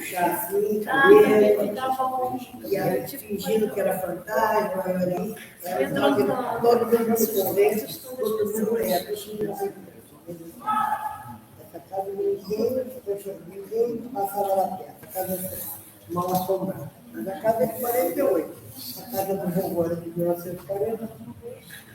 chazinho, também cabelo, ficava e aí fingindo que era fantasma, ali, todo mundo se convence, todo mundo é essa casa ninguém passava lá perto, a casa é mal assombrada. Mas a casa é de 48. A casa do vovô era de 1940.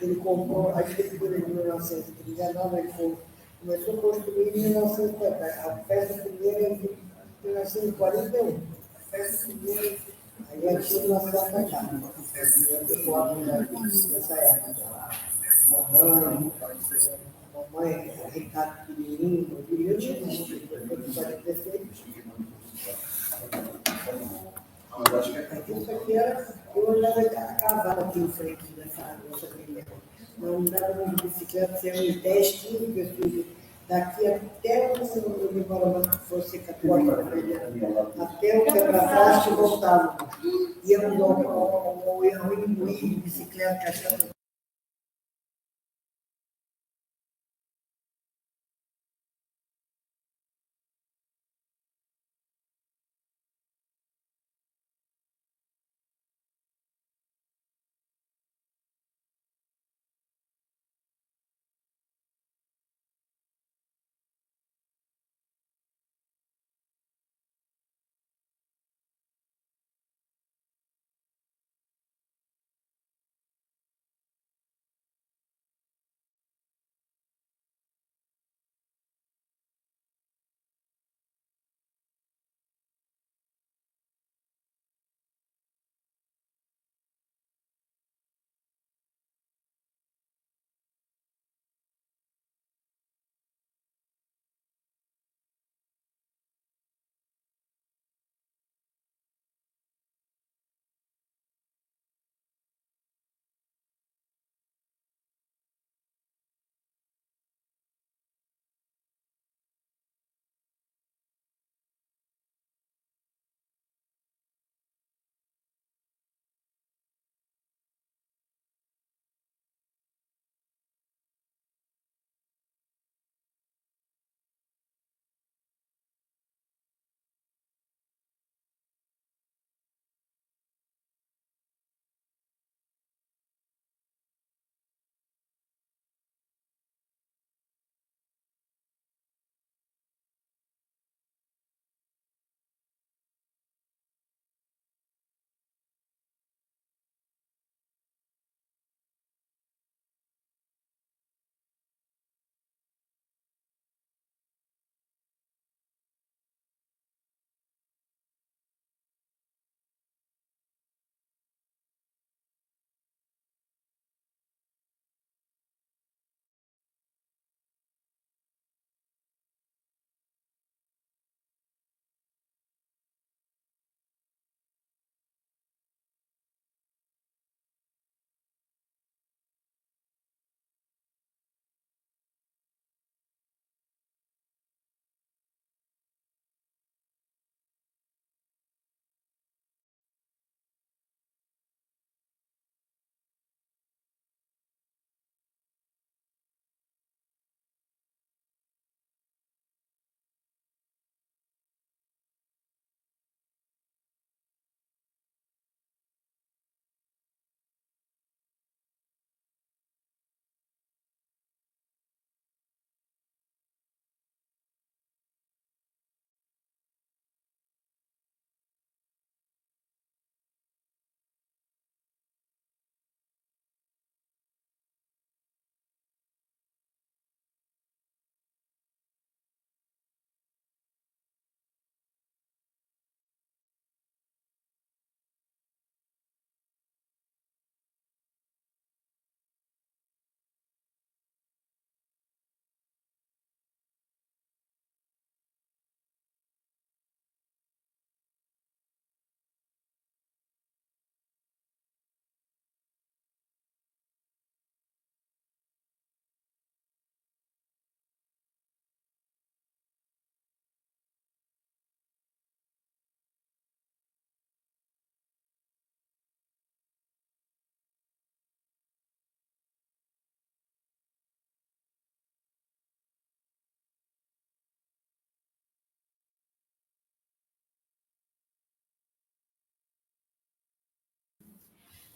Ele comprou a escritura de 1939, ele começou a construir em 1950. A festa primeira é de 1941. A festa primeira, aí já tinha uma certa casa. Eu gosto dessa época. Mamãe, Ricardo pequenininho, eu tinha um 46. Isso aqui era, eu andava a cavalo aqui em frente dessa trilha. Eu andava de bicicleta, tinha uns 10, 15 pessoas. Daqui até o Nicolau fosse católico, até o quebra-braço e voltava. Íamos ao Ianguí de bicicleta,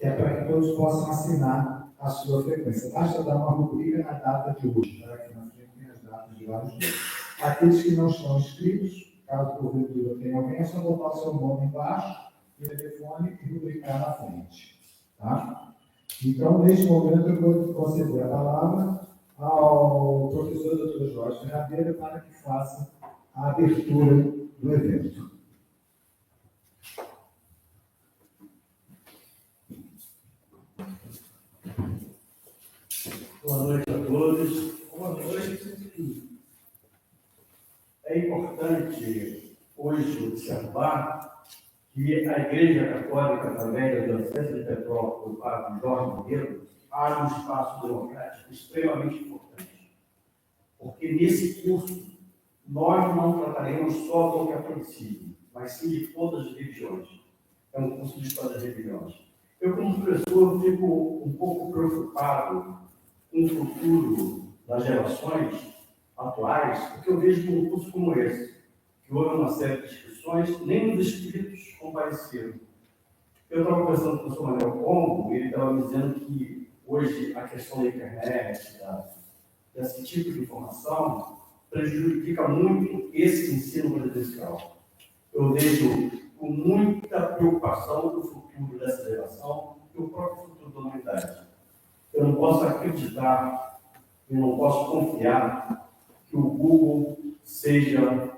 que é para que todos possam assinar a sua frequência. Basta dar uma rubrica na data de hoje, tá? Aqui na frente tem as datas de vários dias. Aqueles que não estão inscritos, caso porventura tenha alguém, é só botar o seu nome embaixo, o telefone e rubricar na frente. Tá? Então, neste momento, eu vou conceder a palavra ao professor Dr. Jorge Ferradeira para que faça a abertura do evento. Boa noite a todos. Boa noite. É importante hoje observar que a Igreja Católica, através da Diocese de Petrópolis, do Padre Jorge Monteiro, abre um espaço democrático extremamente importante. Porque nesse curso, nós não trataremos só do catolicismo, mas sim de todas as religiões. É um curso de história das religiões. Eu, como professor, fico um pouco preocupado com o futuro das gerações atuais, porque eu vejo que um curso como esse, que houve uma série de discussões, nem os espíritos compareceram. Eu estava conversando com o professor Manuel Pombo, e ele estava me dizendo que hoje a questão da internet, desse tipo de informação, prejudica muito esse ensino presencial. Eu vejo com muita preocupação o futuro dessa geração e o próprio futuro da humanidade. Eu não posso acreditar, eu não posso confiar que o Google seja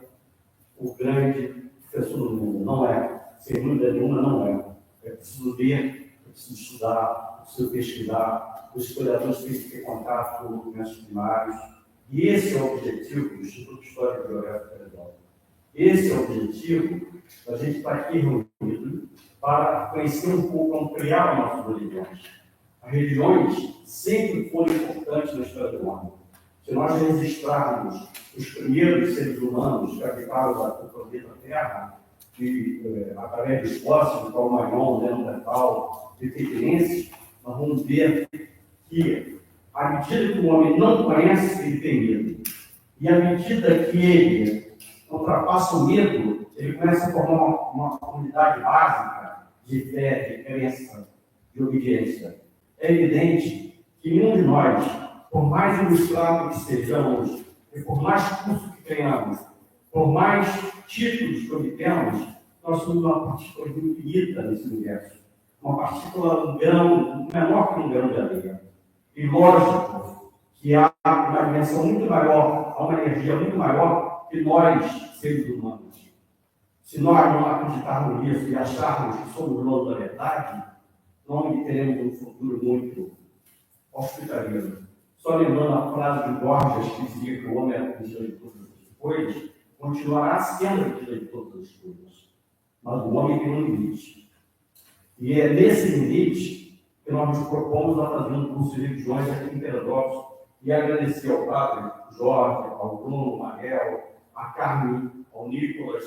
o grande professor do mundo. Não é. Sem dúvida nenhuma, não é. É preciso ler, é preciso estudar, é preciso pesquisar. Os historiadores têm que ter contato com documentos primários. E esse é o objetivo do Instituto Histórico e Geográfico Federal. Esse é o objetivo da gente estar aqui reunido para conhecer um pouco, ampliar nossas religiões. As religiões sempre foram importantes na história do homem. Se nós registrarmos os primeiros seres humanos que habitaram o planeta Terra, através dos fósseis, do Cro-Magnon, Neandertal, de Pequenenses, nós vamos ver que, à medida que o homem não conhece, ele tem medo. E à medida que ele ultrapassa o medo, ele começa a formar uma comunidade básica de fé, de crença, de obediência. É evidente que nenhum de nós, por mais ilustrado que sejamos, e por mais curso que tenhamos, por mais títulos que obtemos, nós somos uma partícula infinita nesse universo. Uma partícula, um grão, menor que um grão de areia. E lógico que há uma dimensão muito maior, há uma energia muito maior que nós, seres humanos. Se nós não acreditarmos nisso e acharmos que somos donos da verdade, não teremos um futuro muito hospitaleiro. Só lembrando a frase de Borges que dizia que o homem é a medida de todas as coisas, continuará sendo a medida de todas as coisas. Mas o homem tem um limite. E é nesse limite que nós nos propomos a fazer um curso de religiões aqui em Teresópolis e agradecer ao padre Jorge, ao Bruno, ao Mariel, a Carmen, ao Nicolas,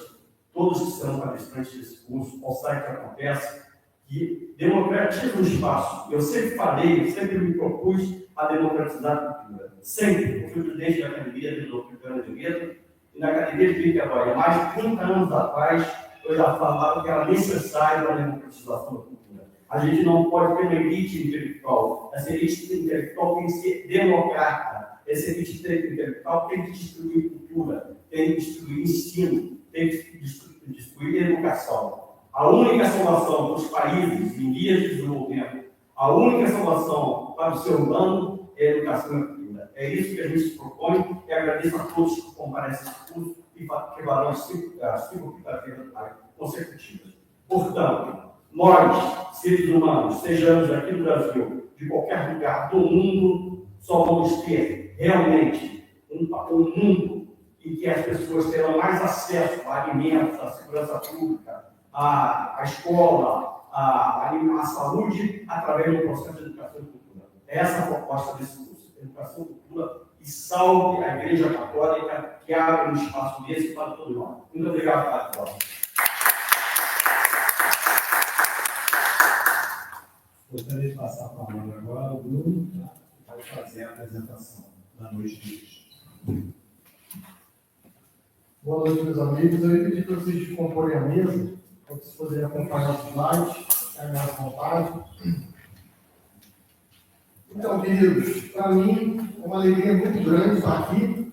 todos que serão palestrantes desse curso, ao site que acontece, que democratiza o espaço. Eu sempre falei, eu sempre me propus a democratizar a cultura. Sempre. Eu fui presidente da Academia de Doutrina de Medo e na Academia de Niterói, há mais de 30 anos atrás, eu já falava que era necessário a democratização da cultura. A gente não pode ter uma elite intelectual. Essa elite intelectual tem que ser democrática. Essa elite intelectual tem que destruir cultura, tem que destruir ensino, tem que destruir educação. A única salvação para os países em vias de desenvolvimento, a única salvação para o ser humano é a educação e a cultura. É isso que a gente se propõe e agradeço a todos que comparecem a esse curso e que farão as 5 quintas-feiras consecutivas. Portanto, nós, seres humanos, sejamos aqui no Brasil, de qualquer lugar do mundo, só vamos ter realmente um mundo em que as pessoas terão mais acesso a alimentos, à segurança pública, à escola, à saúde, através do processo de educação e cultura. Essa é a proposta desse curso, educação e cultura, e salve a Igreja Católica que abre um espaço desse para todos nós. Muito obrigado, Padre. Gostaria de passar a palavra agora ao Bruno, que vai fazer a apresentação da noite de hoje. Boa noite, meus amigos. Eu ia pedir para vocês comporem a mesa, para vocês poderem acompanhar os slides, ficarem à vontade. Então, queridos, para mim é uma alegria muito grande estar aqui,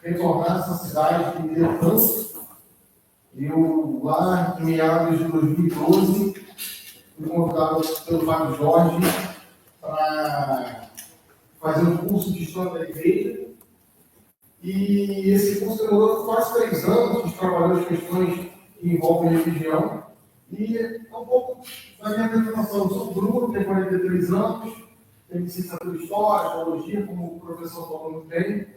retornar essa cidade que me deu tanto. Eu, lá em meados de 2012, fui convidado pelo Fábio Jorge para fazer um curso de História da Igreja. E esse curso demorou quase 3 anos, a gente trabalhou as questões que envolvem religião. E é um pouco da minha apresentação. Eu sou o Bruno, tenho 43 anos, tenho licenciatura em História, Teologia, como o professor falou muito bem.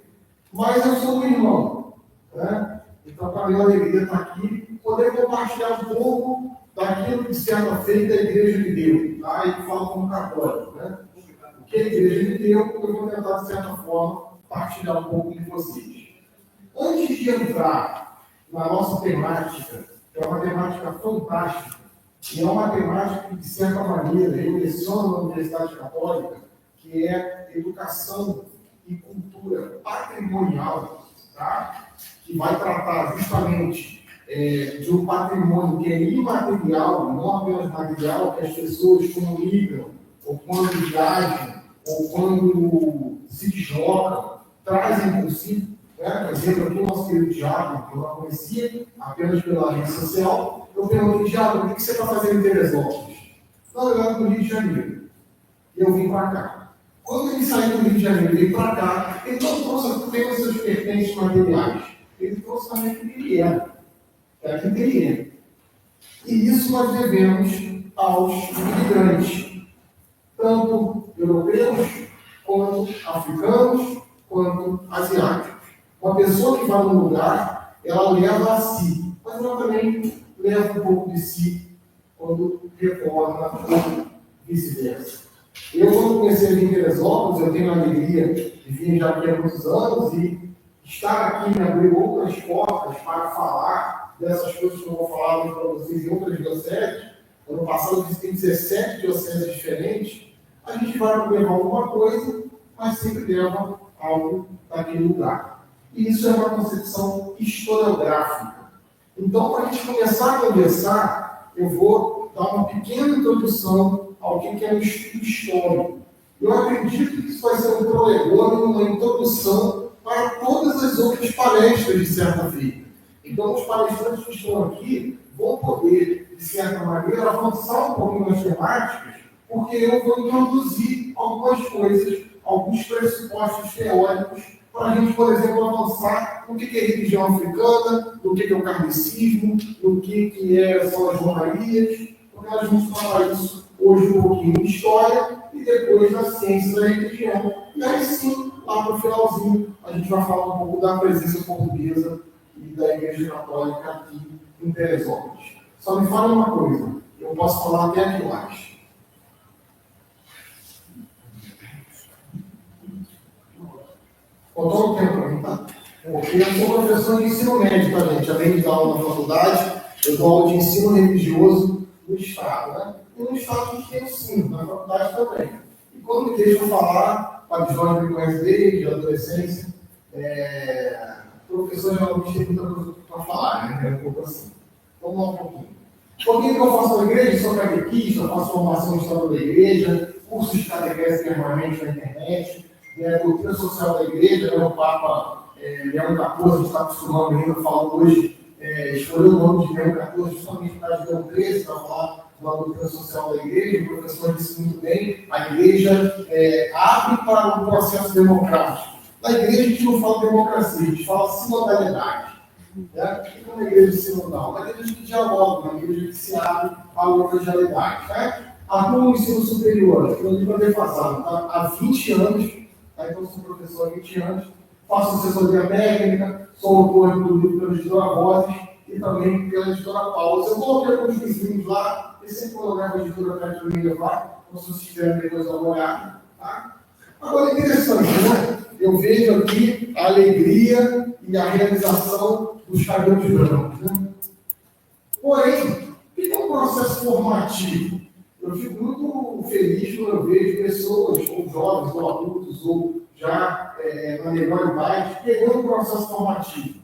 Mas eu sou um irmão, né? Então, para mim, é uma alegria estar aqui, poder compartilhar um pouco daquilo que, de certa feita, a igreja me deu. Tá? E falo como católico, né? O que a igreja me deu, eu vou tentar, de certa forma, partilhar um pouco com vocês. Antes de entrar na nossa temática, que é uma temática fantástica, e é uma temática que, de certa maneira, eu leciono na Universidade Católica, que é educação e cultura patrimonial, tá? Que vai tratar justamente de um patrimônio que é imaterial, não apenas material, que as pessoas comunicam, ou quando viajam, ou quando se deslocam, trazem consigo. Né? Por exemplo, aqui o nosso querido Diácono, que eu não conhecia, apenas pela rede social, eu perguntei, Diácono, o que você está fazendo em Teresópolis? Não, eu era do Rio de Janeiro. E eu vim para cá. Quando ele saiu do Rio de Janeiro e veio para cá, ele não trouxe apenas seus pertences materiais. Ele trouxe também aquilo que ele era. É aquilo que ele é. E isso nós devemos aos imigrantes, tanto europeus, quanto africanos, quanto asiáticos. Uma pessoa que vai num lugar, ela leva a si, mas ela também leva um pouco de si quando retorna ou vice-versa. Eu, quando comecei a vir em Teresópolis, eu tenho a alegria de vir já aqui há muitos anos e estar aqui me abriu outras portas para falar dessas coisas que eu vou falar para vocês em outras dioceses. Ano passado eu visitei 17 dioceses diferentes. A gente vai levar alguma coisa, mas sempre leva algo daquele lugar. E isso é uma concepção historiográfica. Então, para a gente começar a conversar, eu vou dar uma pequena introdução ao que é o estudo histórico. Eu acredito que isso vai ser um prolegômeno, uma introdução para todas as outras palestras, de certa feita. Então, os palestrantes que estão aqui vão poder, de certa maneira, avançar um pouquinho nas temáticas, porque eu vou introduzir algumas coisas, alguns pressupostos teóricos, para a gente, por exemplo, avançar no que é religião africana, no que é o kardecismo, no que são as romarias, porque nós vamos falar isso hoje um pouquinho de história e depois da ciência da religião. E aí sim, lá para o finalzinho, a gente vai falar um pouco da presença portuguesa e da Igreja Católica aqui em Teresópolis. Só me fala uma coisa, eu posso falar até aqui mais. Faltou um tempo para mim, tá? Porque eu sou professor de ensino médio, tá, gente? Além de dar aula na faculdade, eu dou aula de ensino religioso no Estado, né? E no Estado a gente tem o ensino, na faculdade também. E quando me deixam falar, para os jovens me conhecem desde a adolescência, professor geralmente tem muita coisa para falar, né? É um pouco assim. Vamos lá um pouquinho. Por que eu faço na igreja? Sou catequista, faço formação em história da igreja, curso de catequese permanente na internet, doutrina social da igreja, o Papa Leão XIV, a gente está acostumado ainda a falar hoje, escolheu o nome de Leão XIV justamente para de Leão XIII, para falar da doutrina social da igreja. O professor disse muito bem, a igreja abre para o processo democrático. Na igreja a gente não fala democracia, a gente fala sinodalidade. Né? E como a igreja sinodal? Uma igreja que dialoga, uma igreja que se abre à outra realidade. Né? Atuo no ensino superior, estou ali para defasado, tá? Há 20 anos, tá? Então sou professor há 20 anos, faço assessoria técnica, sou autor do livro pela editora Vozes e também pela editora Paula. Eu coloquei alguns vizinhos lá, e sempre quando eu levo a editora para me levar, não sei se tiverem depois dar uma olhada. Tá? Agora, interessante, né? Eu vejo aqui a alegria e a realização dos cabelos brancos. Né? Porém, o que é um processo formativo? Eu fico muito feliz quando eu vejo pessoas, ou jovens, ou adultos, ou já na melhor idade, pegando um processo formativo.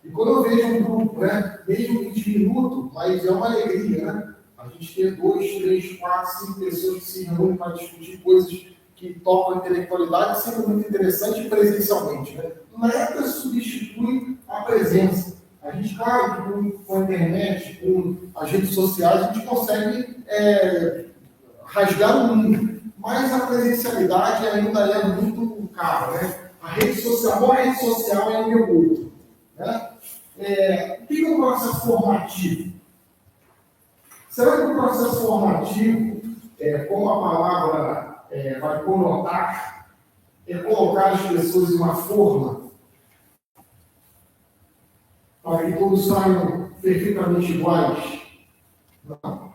E quando eu vejo um grupo, né, mesmo que diminuto, mas é uma alegria, né? A gente ter 2, 3, 4, 5 pessoas que se reúnem para discutir coisas que tocam a intelectualidade, é sempre muito interessante presencialmente. Né? Nada substitui a presença. A gente, claro, que com a internet, com as redes sociais, a gente consegue rasgar o mundo. Mas a presencialidade ainda é muito cara. Né? A rede social, a rede social é o meu outro. Né? O que é um processo formativo? Será que o processo formativo, como a palavra vai conotar, é colocar as pessoas em uma forma para que todos saiam perfeitamente iguais? Não.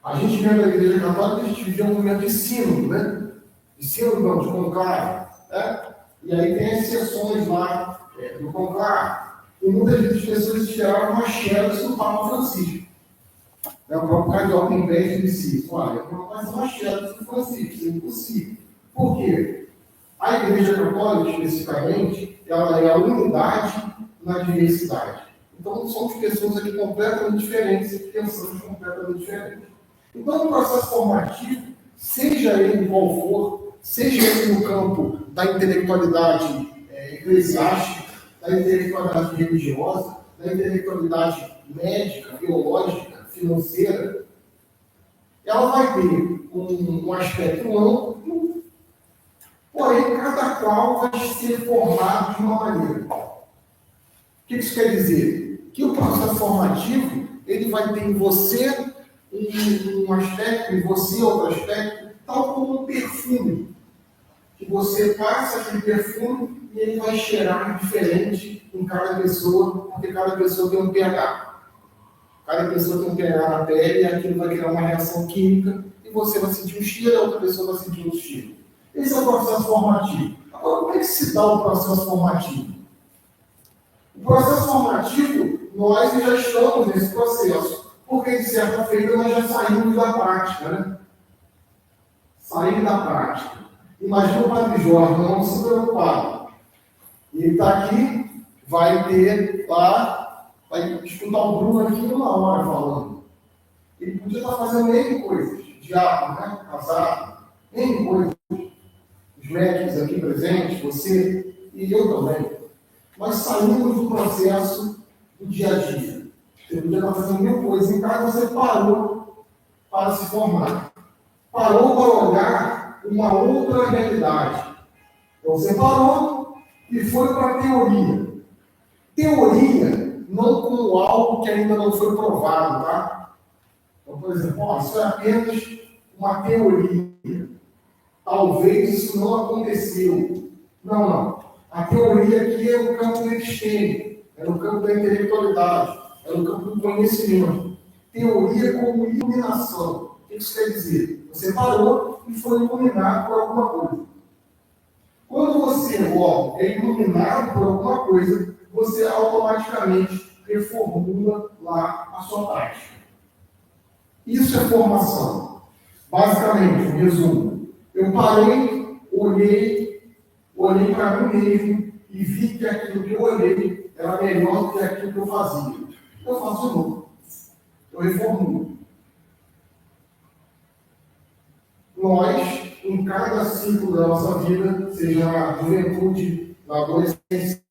A gente vem da Igreja Católica, a gente vive um momento de sínodo, né? De sínodo, não, de conclave. Né? E aí tem as sessões lá do conclave. E muitas vezes as pessoas esperavam uma xerox do Papa Francisco. O próprio Cardeal Pimbete disse isso. Olha, não vai ser uma xerox do Francisco, isso é impossível. Por quê? A Igreja Católica, especificamente, ela é a unidade na diversidade. Então, somos pessoas aqui completamente diferentes e pensamos completamente diferentes. Então, o processo formativo, seja ele qual for, seja ele no campo da intelectualidade eclesiástica, da intelectualidade religiosa, da intelectualidade médica, biológica, financeira, ela vai ter um aspecto amplo, porém, cada qual vai ser formado de uma maneira. O que isso quer dizer? Que o processo formativo, ele vai ter em você um aspecto, em você outro aspecto, tal como um perfume. Que você passa aquele perfume e ele vai cheirar diferente em cada pessoa, porque cada pessoa tem um pH. Cada pessoa tem um pH na pele e aquilo vai criar uma reação química e você vai sentir um cheiro e a outra pessoa vai sentir outro cheiro. Esse é o processo formativo. Agora, como é que se dá o processo formativo? O processo formativo, nós já estamos nesse processo, porque de certa feita nós já saímos da prática, né? Saímos da prática. Imagina o Padre Jorge, não se preocupar. Ele está aqui, vai ter lá, vai escutar o Bruno aqui uma hora falando. Ele podia estar fazendo N coisas, diácono, né? Casado, N coisas. Os médicos aqui presentes, você e eu também. Nós saímos do processo do dia a dia. Você podia estar fazendo mil coisas em casa, você parou para se formar. Parou para olhar uma outra realidade. Então você parou e foi para a teoria. Teoria não como algo que ainda não foi provado, tá? Então, por exemplo, isso é apenas uma teoria. Talvez isso não aconteceu. Não. A teoria aqui é no campo do episteme, é no campo da intelectualidade, é no campo do conhecimento. Teoria como iluminação. O que isso quer dizer? Você parou e foi iluminado por alguma coisa. Quando você logo é iluminado por alguma coisa, você automaticamente reformula lá a sua prática. Isso é formação. Basicamente, um resumo. Eu parei, olhei para mim mesmo e vi que aquilo que eu olhei era melhor do que aquilo que eu fazia. Eu faço novo. Eu reformulo. Nós, em cada ciclo da nossa vida, seja na juventude, na adolescência,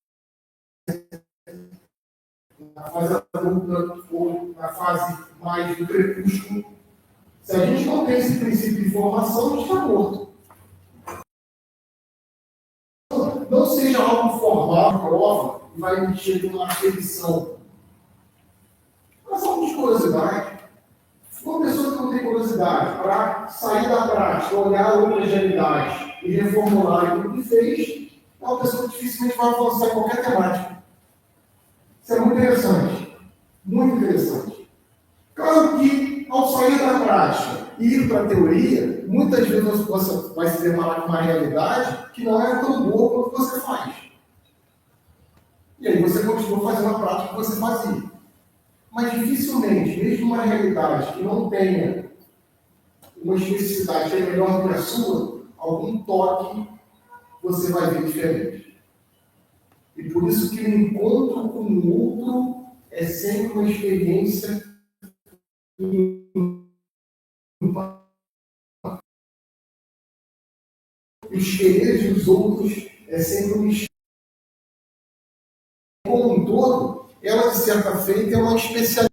na fase adulta ou na fase mais do crepúsculo, se a gente não tem esse princípio de formação, a gente está morto. Não seja algo formal, prova, e vai mexer com uma repetição. Mas só de curiosidade. Uma pessoa que não tem curiosidade para sair da prática, olhar outras realidades e reformular aquilo que fez, é uma pessoa que dificilmente vai avançar em qualquer temática. Isso é muito interessante. Muito interessante. Claro que, ao sair da prática e ir para a teoria, muitas vezes você vai se deparar com uma realidade que não é tão boa quanto você faz. E aí você continua fazendo a prática que você fazia. Mas dificilmente, mesmo uma realidade que não tenha uma especificidade que é melhor do que a sua, algum toque você vai ver diferente. E por isso que o encontro com o outro é sempre uma experiência os quereres dos outros é sempre um mistério. Como um todo, ela, de certa feita, é uma especialidade.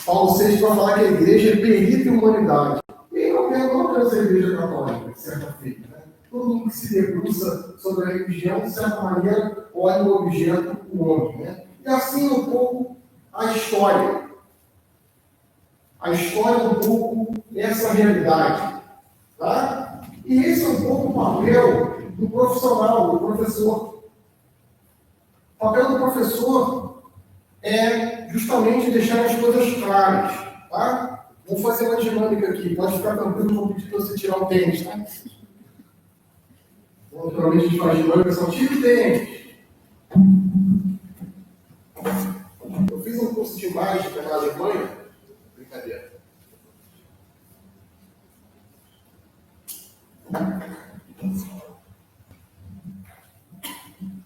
Paulo VI vai falar que a igreja é perita em humanidade. E não apenas a igreja católica, de certa feita. Né? Todo mundo que se debruça sobre a religião, de certa maneira, olha o objeto, o homem. Né? E assim um pouco a história. A história um pouco essa realidade. Tá? E esse é um pouco o papel do profissional, do professor. O papel do professor é justamente deixar as coisas claras. Tá? Vamos fazer uma dinâmica aqui. Pode ficar tranquilo, vou pedir para você tirar o tênis. Tá? Naturalmente a gente faz dinâmica, só tira o tênis. Eu fiz um curso de mágica na Alemanha. Brincadeira.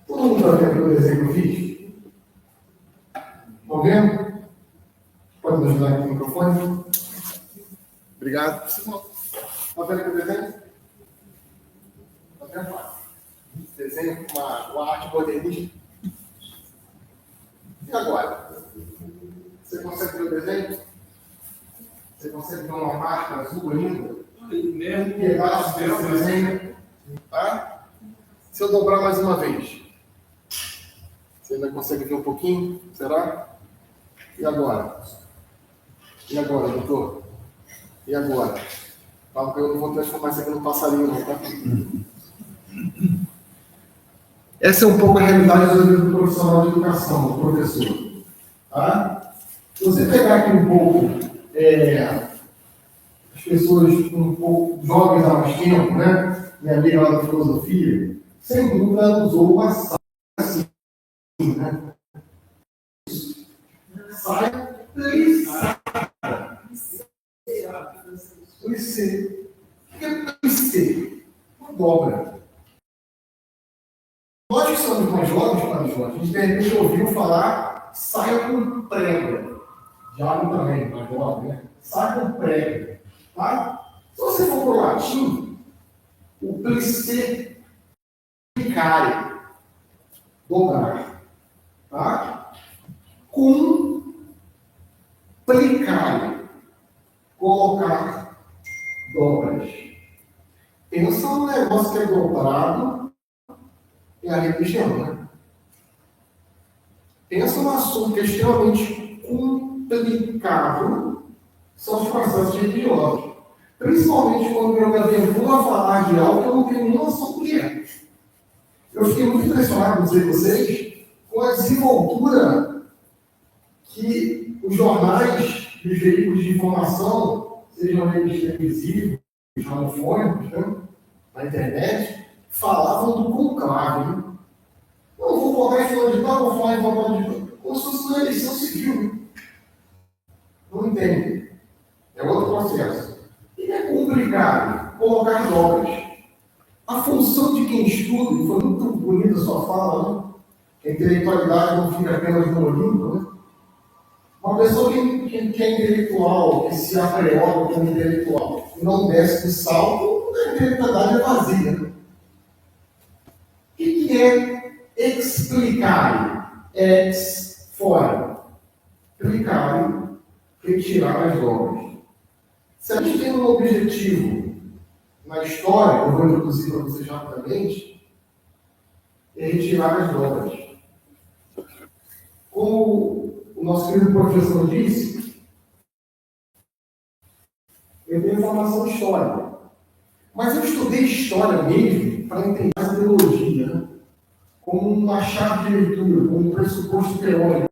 Todo mundo está vendo o desenho que eu fiz? Estão vendo? Pode me ajudar aqui no microfone? Obrigado. Está vendo aqui o desenho? Está vendo? Desenho com uma arte modernista. E agora? Você consegue ver o desenho? Você consegue ver uma marca azul ainda? Mesmo Pedaço desse desenho. Tá? Se eu dobrar mais uma vez. Você ainda consegue ver um pouquinho? Será? E agora? E agora, doutor? E agora? Fala que eu não vou transformar isso aqui num passarinho, não, tá? Essa é um pouco a realidade do profissional de educação, do professor. Tá? Se você pegar aqui um pouco as pessoas um pouco jovens há mais tempo, né? Minha amiga lá da filosofia, sem dúvida ela usou uma saia assim, né? Saia plissada. Plissê. O que é plissê? Uma dobra. Nós que somos mais jovens, a gente de repente ouviu falar saia com prega. Diabo também, mais jovem, né? Saia com prega. Tá? Se você for para o latim, o plissê plicare, dobrar. Tá? Com plicare, colocar dobras. Pensa num negócio que é dobrado e a religião, né? Pensa num assunto que é extremamente complicado, são os processos religiosos. Principalmente quando eu me aventuro a falar de algo que eu não tenho nenhuma noção do que é. Eu fiquei muito impressionado, vou dizer vocês, com a desenvoltura que os jornais e os veículos de informação, sejam eles televisivos, radiofônicos, né, na internet, falavam do conclave. Né? Não vou colocar em fulano de tal, vou falar em fulano de tal. Como se fosse uma eleição civil. Né? Não entende. É outro processo. E é complicado colocar as obras. A função de quem estuda, e foi muito bonita a sua fala, né? Que a intelectualidade não fica apenas no Olimpo, né? Uma pessoa que é intelectual, que se apreoga como intelectual, e não desce do salto, a intelectualidade é vazia. Né? O que é explicar? Ex fora. Explicar, retirar as obras. Se a gente tem um objetivo na história, eu vou introduzir para vocês rapidamente, é retirar as obras. Como o nosso querido professor disse, eu tenho formação histórica. Mas eu estudei história mesmo para entender essa teologia, né? Como uma chave de leitura, como um pressuposto teórico.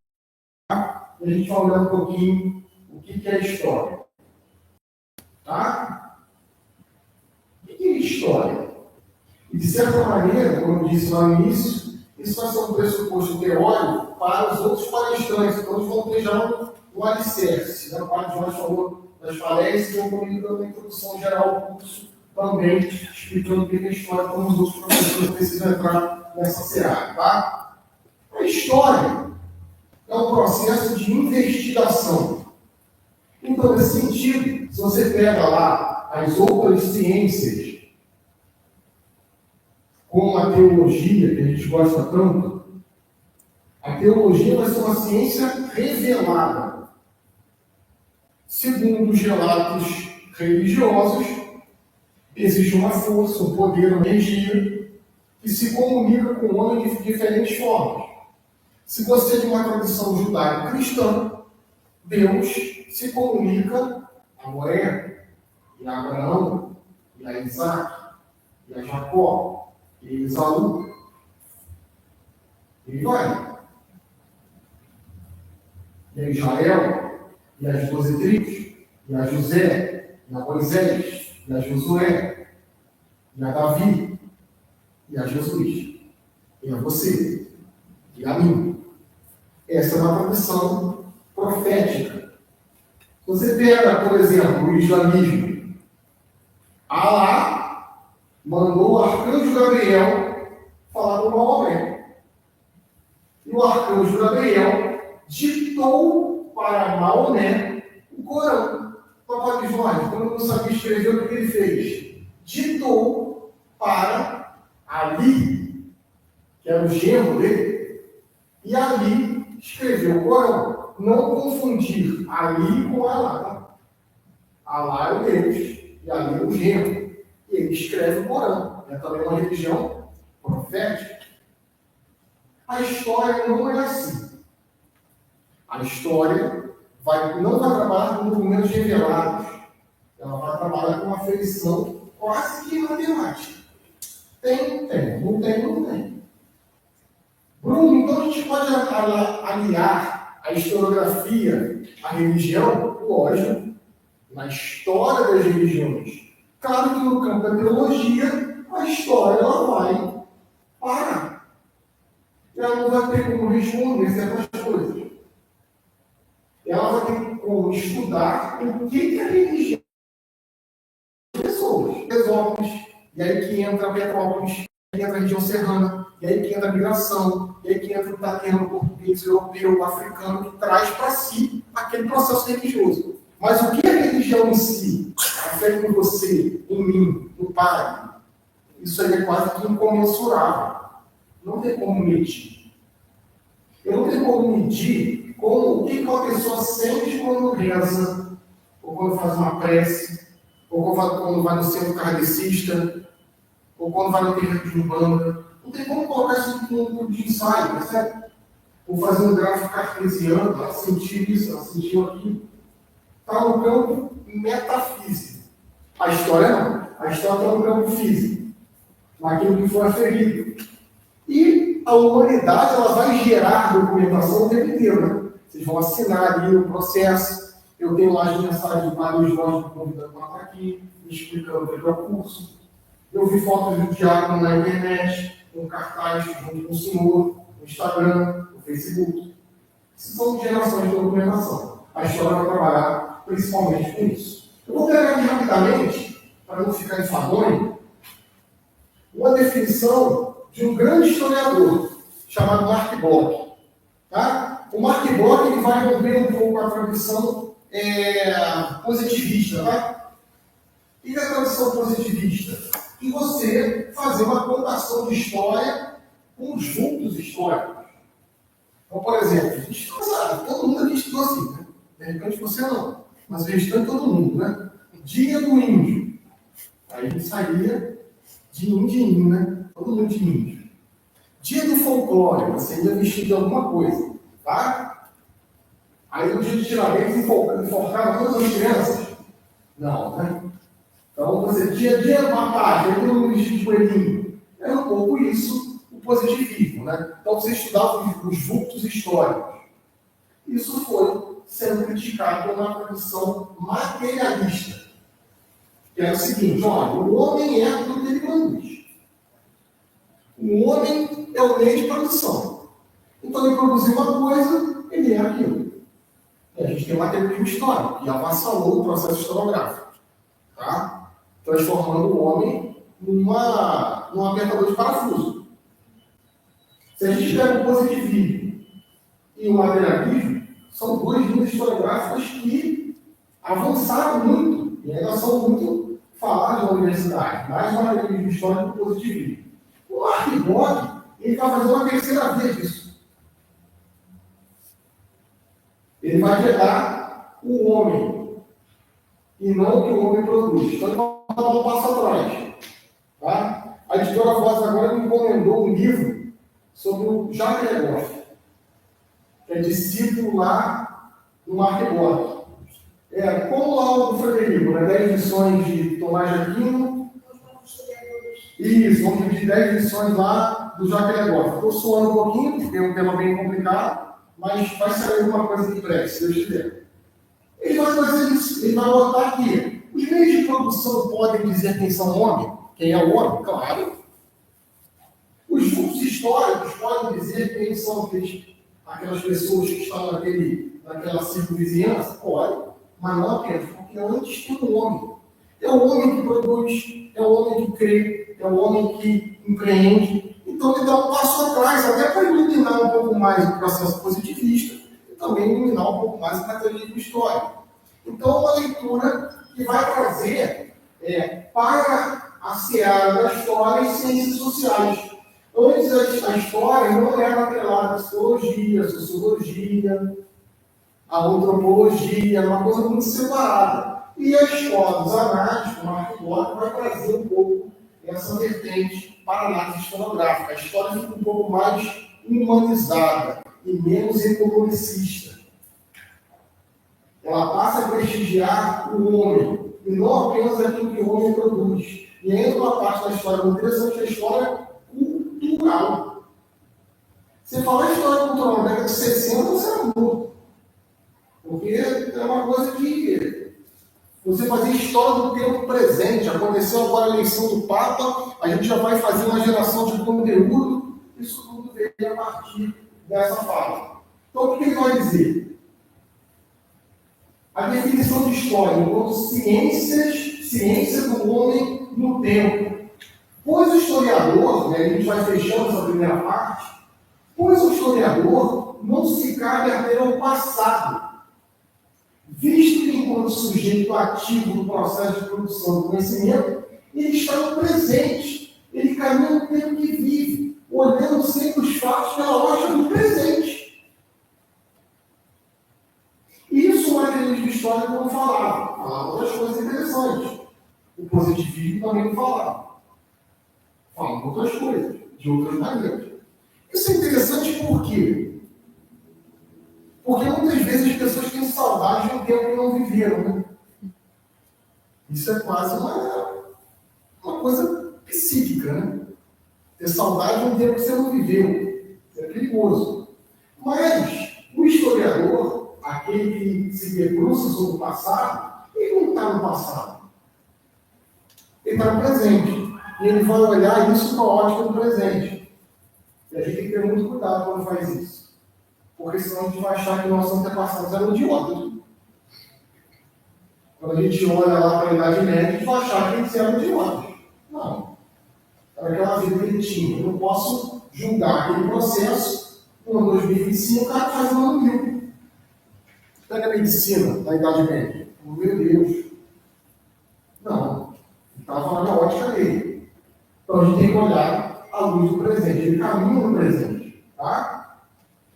Tá? E a gente vai olhar um pouquinho o que é história. Tá? O que é história? E de certa maneira, como eu disse lá no início, isso vai ser um pressuposto teórico para os outros palestrantes. Então, eles vão ter já um alicerce. Né? O Padre Jorge falou das falésias, e eu comigo dando uma introdução geral ao curso também, explicando o que é história, como os outros professores precisam entrar nessa seara. Tá? A história é um processo de investigação. Então, nesse sentido, se você pega lá as outras ciências como a teologia, que a gente gosta tanto, a teologia vai ser uma ciência revelada. Segundo os relatos religiosos, existe uma força, um poder, uma energia que se comunica com o homem de diferentes formas. Se você é de uma tradição judaico-cristã, Deus se comunica a Noé, e a Abraão, e a Isaac, e a Jacó, e a Esaú. E vai. E a Israel, e as 12 tribos, e a José, e a Moisés, e a Josué, e a Davi, e a Jesus, e a você, e a mim. Essa é uma tradição profética. Você pega, por exemplo, o islamismo. Alá mandou o arcanjo Gabriel falar com Maomé. E o arcanjo Gabriel ditou para Maomé o Corão. Papai de Jorge, quando não sabia escrever, o que ele fez? Ditou para Ali, que era o genro dele, e Ali escreveu o Corão. Não confundir Ali com Alá. Alá é o Deus, e Ali é o genro. E ele escreve o Corão. É também uma religião profética. A história não é assim. A história não vai trabalhar com documentos revelados. Ela vai trabalhar com uma feição quase que matemática. Tem. Não tem. Bruno, então a gente pode aliar a historiografia à religião? Lógico. Na história das religiões. Claro que no campo da teologia, a história ela vai parar. Ela não vai ter como responder certas coisas. Ela vai ter como estudar o que é a religião das pessoas. Petrópolis, e aí que entra Petrópolis, e aí entra a região serrana, e aí que entra a migração, e aí que entra o italiano, português, europeu, africano, que traz para si aquele processo religioso. Mas o que é a religião em si? A fé em você, em mim, no Pai, isso aí é quase que incomensurável. Não tem como medir. Eu não tenho como medir o que uma pessoa sente quando reza, ou quando faz uma prece, ou quando vai no centro kardecista, ou quando vai no terreiro de Umbanda. Não tem como colocar isso num grupo de ensaio, percebe? Ou fazer um gráfico cartesiano, ela sentiu isso, ela sentiu aquilo. Está no campo metafísico. A história não. A história está no campo físico, naquilo que foi aferido. E a humanidade ela vai gerar documentação o tempo inteiro. Né? Vocês vão assinar ali o processo. Eu tenho lá as mensagens de vários Jorge me convidando para estar aqui, me explicando o que é o curso. Eu vi fotos do diácono na internet, com cartaz junto com o senhor, no Instagram, no Facebook. Isso são gerações de documentação. A história vai trabalhar principalmente com isso. Eu vou pegar aqui rapidamente, para não ficar enfadonho, uma definição de um grande historiador, chamado Mark Bloch. Tá? O Mark Bloch ele vai romper um pouco a tradição positivista. Tá? O que é a tradição positivista? E você fazer uma contação de história com os vultos históricos. Então, por exemplo, a gente sabe, todo mundo aqui estudou assim, né? De repente você não, mas o restante todo mundo, né? Dia do índio. Aí a gente saía de índio, né? Todo mundo de índio. Dia do folclore, você ia vestido de alguma coisa, tá? Aí no dia de Tiradentes enforcava todas as crianças? Não, né? Então, você dia uma parte, aí todo mundo vestido de coelhinho. É um pouco isso, o positivismo, né? Então, você estudava os vultos históricos. Isso foi sendo criticado por uma tradição materialista. Que é o seguinte, olha, o homem é aquilo que ele produz. O homem é o meio de produção. Então, ele produziu uma coisa, ele é aquilo. E a gente tem um materialismo histórico, que avassalou o processo historiográfico. Tá? Transformando o homem num apertador de parafuso. Se a gente pega o positivismo e o materialismo, são duas linhas historiográficas que avançaram muito, e ainda são muito faladas na universidade, mais o materialismo histórico que o positivismo. O Mark Bock, ele vai fazer uma terceira vez disso. Ele vai pegar o homem, e não o que o homem produz. Então, ele vai dar um passo atrás. Tá? A editora Voz agora me encomendou um livro sobre o Jacques Legoff, que é discípulo lá do Mark Bock. Como lá o Frederico, né? 10 lições de Tomás de Aquino. Isso, vamos dividir 10 lições lá do Jacques Legoff. Estou suando um pouquinho, porque é um tema bem complicado, mas vai sair alguma coisa de breve, se Deus quiser. Ele vai fazer isso, ele vai botar aqui. Os meios de produção podem dizer quem são homens? Quem é o homem? Claro. Os grupos históricos podem dizer quem são aquelas pessoas que estão naquela circunvizinhança? Pode. Mas não apenas, porque antes tem o homem. É o homem que produz, é o homem que crê, é o homem que empreende. Então, ele dá um passo atrás, até para iluminar um pouco mais o processo positivista e também iluminar um pouco mais o materialismo histórico. Então, é uma leitura que vai trazer para a seara da história e ciências sociais. Antes, a história não era atrelada à psicologia, à sociologia, a antropologia, uma coisa muito separada. E a escola dos análises, como a Mark vai trazer um pouco essa vertente para a análise historiográfica. A história fica um pouco mais humanizada e menos economicista. Ela passa a prestigiar o homem, e não apenas aquilo que o homem produz. E entra uma parte da história muito interessante, a história cultural. Você fala a história cultural na década de 60, você é morto. Porque é uma coisa que você fazia história do tempo presente. Aconteceu agora a eleição do Papa, a gente já vai fazer uma geração de conteúdo. Isso tudo veio a partir dessa fala. Então, o que ele vai dizer? A definição de história enquanto ciência do homem no tempo. Pois o historiador, né, a gente vai fechando essa primeira parte, pois o historiador não se cabe a ter ao passado, visto que, enquanto sujeito ativo no processo de produção do conhecimento, ele está no presente, ele caminha no tempo que vive, olhando sempre os fatos pela lógica do presente. Isso o materialismo histórico não falava outras coisas interessantes. O positivismo também não falava. Falava outras coisas, de outras maneiras. Isso é interessante por quê? Porque muitas vezes as pessoas têm saudade de um tempo que não viveram, né? Isso é quase uma coisa psíquica, né? Ter saudade de um tempo que você não viveu. Isso é perigoso. Mas o historiador, aquele que se debruça sobre o passado, ele não está no passado. Ele está no presente. E ele vai olhar isso com a ótica do presente. E a gente tem que ter muito cuidado quando faz isso. Porque senão a gente vai achar que nossos antepassados eram idiotas. Quando a gente olha lá para a Idade Média, a gente vai achar que eles eram idiotas. Não. Era aquela vida que ele tinha. Eu não posso julgar aquele processo. Em 2025, o cara faz um ano 1000. Pega a medicina da Idade Média. Oh, meu Deus. Não. Estava na ótica dele. Então a gente tem que olhar a luz do presente. Ele caminha no presente. Tá?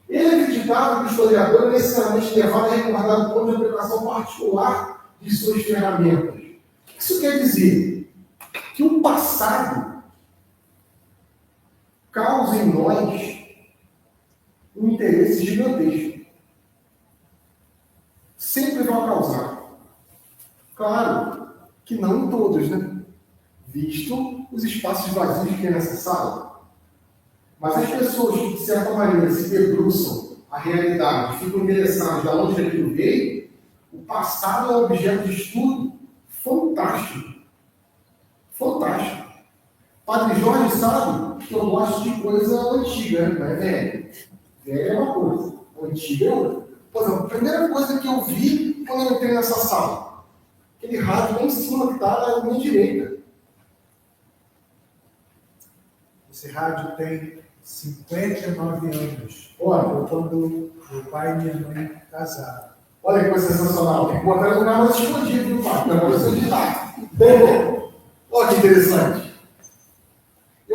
Ele acreditava que o historiador é necessariamente levado a recordar o ponto de aplicação particular de suas ferramentas. O que isso quer dizer? Que o passado causa em nós um interesse gigantesco. Sempre vai causar. Claro que não em todos, né? Visto os espaços vazios que é necessário. Mas as pessoas que, de certa maneira, se debruçam a realidade, ficam interessadas de onde aquilo veio, o passado é um objeto de estudo fantástico. Fantástico. Padre Jorge sabe que eu gosto de coisa antiga, não é velha? Velha é uma coisa, antiga é outra. Por exemplo, a primeira coisa que eu vi quando eu entrei nessa sala, aquele rádio lá em cima que está na minha direita. Esse rádio tem 59 anos. Olha, Quando meu pai e minha mãe casaram. olha que coisa sensacional. Tem que botar no lugar mais escondido, viu, pai? Não é coisa de lá. Bem bom. Olha que interessante.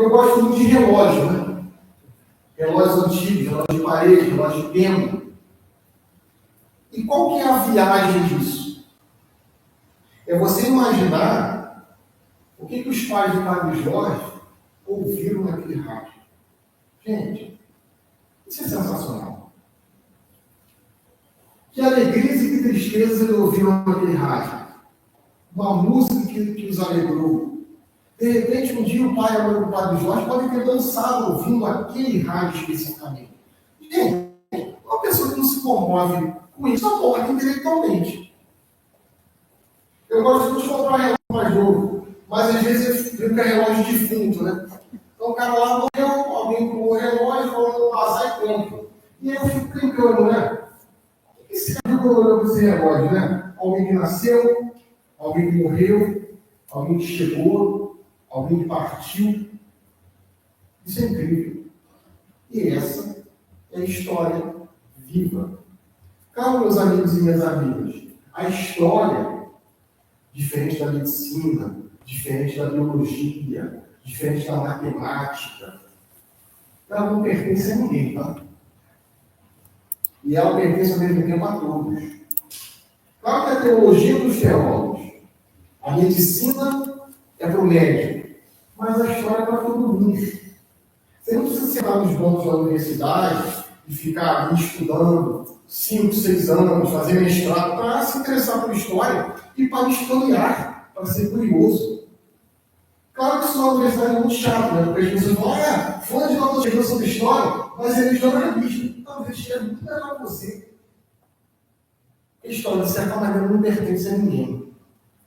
Eu gosto muito de relógio, né? Relógios antigos, relógio de parede, relógio de pena. E qual que é a viagem disso? É você imaginar o que os pais do Padre Jorge ouviram naquele rádio. Gente, isso é sensacional. Que alegrias e que tristezas eles ouviram naquele rádio. Uma música que os alegrou. De repente, um dia o pai e a mãe do Padre Jorge podem ter dançado ouvindo aquele rádio especificamente. Gente, uma pessoa que não se comove com isso, só morre intelectualmente. Eu gosto muito de comprar relógio mais novo, mas às vezes eu fico relógio defunto, né? Então o cara lá morreu, alguém comprou o relógio, falou, passar e compra. E aí eu fico brincando, né? O que esse cara colorou com esse relógio, né? Alguém que nasceu, alguém que morreu, alguém que chegou, alguém que partiu. Isso é incrível. E essa é a história viva. Calma, meus amigos e minhas amigas. A história, diferente da medicina, diferente da biologia, diferente da matemática, ela não pertence a ninguém, tá? E ela pertence ao mesmo tempo a todos. Claro que a teologia é dos teólogos, a medicina é para o médico, mas a história é para todo mundo. Você não precisa sentar nos bancos da universidade e ficar ali estudando 5, 6 anos, fazer mestrado, para se interessar por história e para historiar, para ser curioso. Claro que isso na universidade é muito chato, né? Porque as pessoas falam, fulano de tal chegando sobre história, mas ele é jornalista. Talvez seja muito melhor que você. A história, de certa maneira, não pertence a ninguém.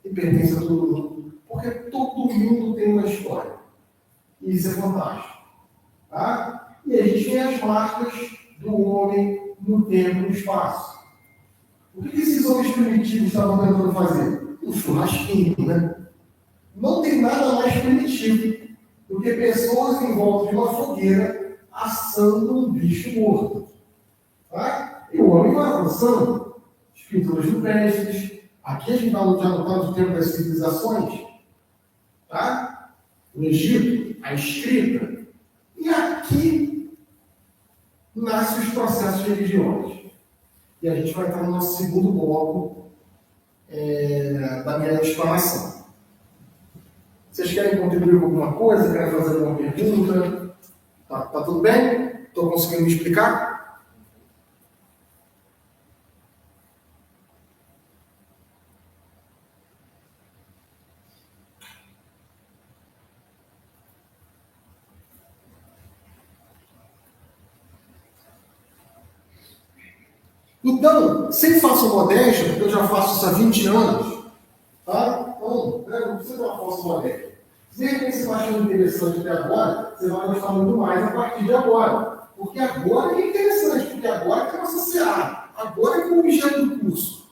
E pertence a todo mundo. Porque todo mundo tem uma história. E isso é fantástico. Tá? E a gente tem as marcas do homem no tempo e no espaço. O que esses homens primitivos estavam tentando fazer? Um churrasquinho, né? Não tem nada mais primitivo do que pessoas em volta de uma fogueira assando um bicho morto. Tá? E o homem vai avançando. As pinturas rupestres. Aqui a gente já não está no tempo das civilizações. Tá? No Egito, a escrita. E aqui nascem os processos religiosos. E a gente vai entrar no nosso segundo bloco da minha explanação. Vocês querem contribuir com alguma coisa? Querem fazer alguma pergunta? Tá tudo bem? Estou conseguindo me explicar? Então, sem falsa modéstia, porque eu já faço isso há 20 anos, tá? Então, não precisa de uma falsa modéstia. Se de repente você está achando interessante até agora, você vai gostar muito mais a partir de agora. Porque agora é interessante, porque agora que é nossa seara. Agora que é o objeto do curso.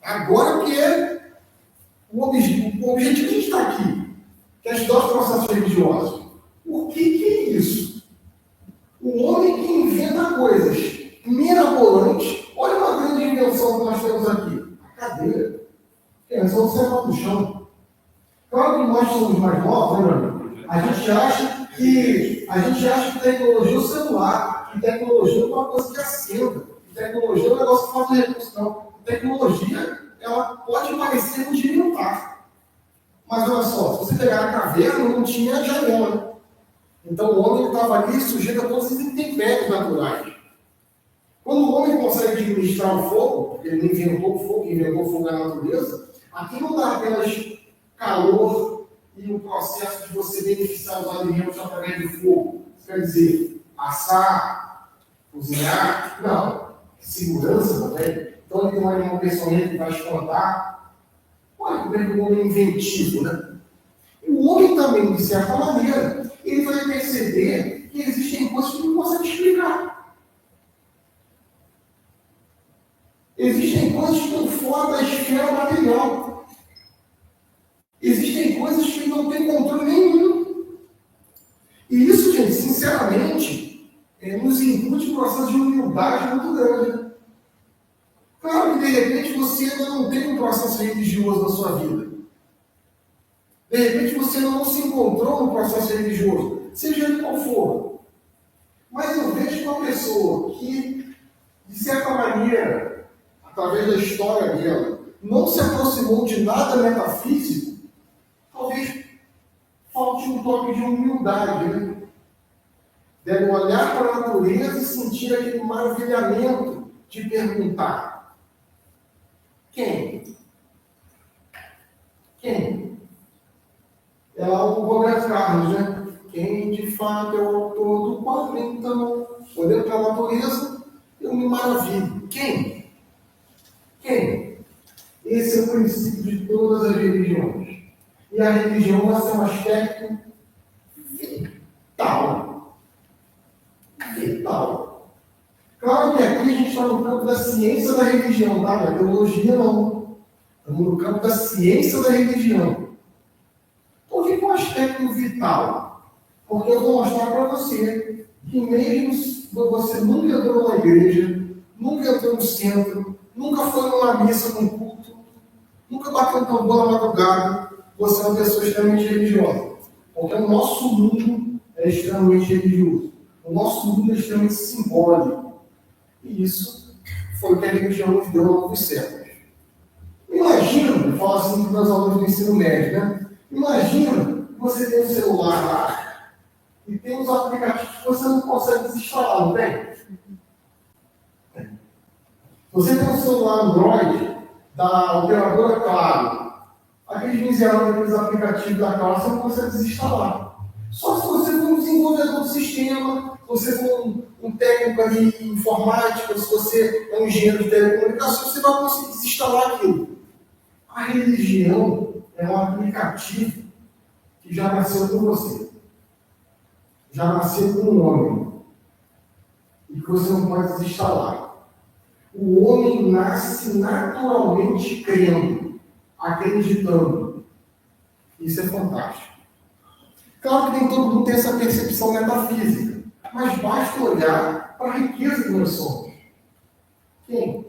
Agora que é o objetivo que a gente está aqui, que é estudar os processos religiosos. O que é isso? O homem que inventa coisas mirabolantes. Olha uma grande invenção que nós temos aqui. A cadeira. A invenção senta no chão. Claro que nós somos mais novos, né, meu amigo? A gente acha que tecnologia é o celular, que tecnologia é uma coisa que acenda, que tecnologia é um negócio que falta de recurso. Não. Tecnologia, ela pode parecer um diminutar. Mas olha só, se você pegar a caverna, não tinha janela. Então o homem estava ali sujeito a todos os intempéries naturais. Quando o homem consegue administrar o fogo, ele não inventou o fogo, inventou o fogo da natureza, aqui não dá apenas calor e o processo de você beneficiar os alimentos através do fogo. Isso quer dizer, assar, cozinhar, não. Segurança também. Então ele tem um animal peçonhento que vai espantar. Olha como é que o homem é inventivo, né? E o homem também, de certa maneira, ele vai perceber que existem coisas que não consegue explicar. Existem coisas que estão fora da esfera material. Existem coisas que não têm controle nenhum. E isso, gente, sinceramente, nos incute um processo de humildade muito grande. Claro que, de repente, você ainda não tem um processo religioso na sua vida. De repente, você ainda não se encontrou no processo religioso. seja ele qual for. Mas eu vejo uma pessoa que, de certa maneira, através da história dela, não se aproximou de nada metafísico, talvez falte um toque de humildade, né? Deve olhar para a natureza e sentir aquele maravilhamento de perguntar: quem? Quem? É lá o Roberto Carlos, né? Quem de fato é o autor do quadro? Então, olhando para a natureza, eu me maravilho. Quem? Quem? Esse é o princípio de todas as religiões. E a religião vai ser um aspecto vital. Vital. Claro que aqui a gente está no campo da ciência da religião, tá? Da teologia não. Estamos no campo da ciência da religião. Por que é um aspecto vital? Porque eu vou mostrar para você que mesmo você nunca entrou na igreja, nunca entrou no centro, nunca foi numa missa, num culto, nunca bateu um tambor na madrugada, você é uma pessoa extremamente religiosa. Porque o nosso mundo é extremamente religioso. O nosso mundo é extremamente simbólico. E isso foi o que a religião nos deu ao longo dos séculos. Imagina, eu falo assim para os alunos do ensino médio, né? Imagina que você tem um celular lá e tem uns aplicativos que você não consegue desinstalar, não tem? Você tem um celular Android da operadora Claro. Aqueles miseráveis, aqueles aplicativos da Claro, você não consegue desinstalar. Só se você for um desenvolvedor do sistema, se você for um técnico ali de informática, se você é um engenheiro de telecomunicações, você vai conseguir desinstalar aquilo. A religião é um aplicativo que já nasceu com você. Já nasceu com um homem. E que você não pode desinstalar. O homem nasce naturalmente crendo, acreditando. Isso é fantástico. Claro que nem todo mundo tem essa percepção metafísica, mas basta olhar para a riqueza que nós somos. Quem?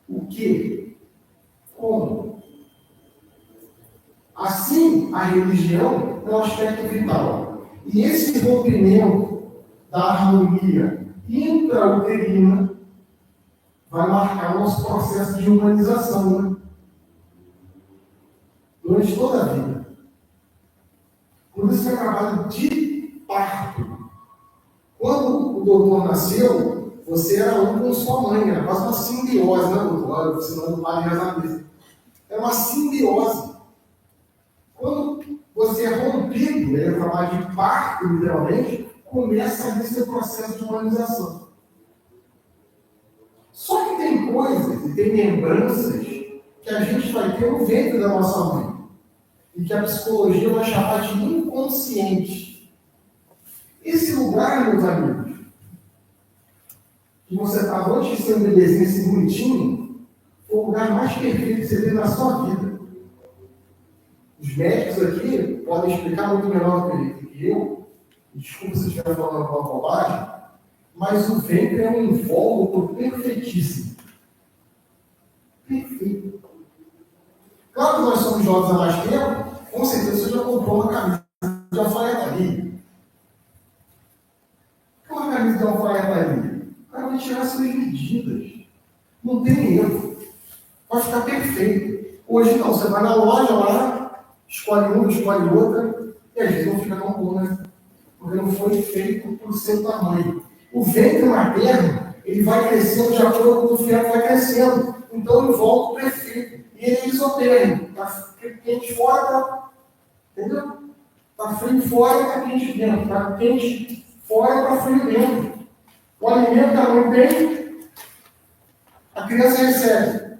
O que? Como? Assim, a religião é um aspecto vital. E esse rompimento da harmonia intrauterina vai marcar o nosso processo de humanização, né? Durante toda a vida. Por isso é trabalho de parto. Quando o doutor nasceu, você era um com sua mãe, era quase uma simbiose, né, doutor? Olha, senão não vale rezar mesmo. Era uma simbiose. Quando você é rompido, né, o trabalho de parto, literalmente, começa a vir seu processo de humanização. Só que tem coisas e tem lembranças que a gente vai ter no ventre da nossa mãe. E que a psicologia vai chamar de inconsciente. Esse lugar, meus amigos, que você está antes de ser um bebezinho assim bonitinho, foi o lugar mais perfeito que você teve na sua vida. Os médicos aqui podem explicar muito melhor do que eu. Desculpa se eu estiver falando alguma bobagem, mas o ventre é um invólucro perfeitíssimo. Perfeito. Claro que nós somos jovens há mais tempo, com certeza você já comprou uma camisa de alfaiataria. Aquela camisa de alfaiataria, o cara vai tirar suas medidas. Não tem erro. Vai ficar perfeito. Hoje não, você vai na loja lá, escolhe uma, escolhe outra, e às vezes não fica tão bom, né? Porque não foi feito para o seu tamanho. O ventre materno, ele vai crescendo de acordo com o feto vai crescendo. Então ele volta o perfeito. E ele é isotérmico. Está quente fora, entendeu? Está frio fora e está quente dentro. Está quente fora e está frio dentro. O alimento que a mãe tem, a criança recebe.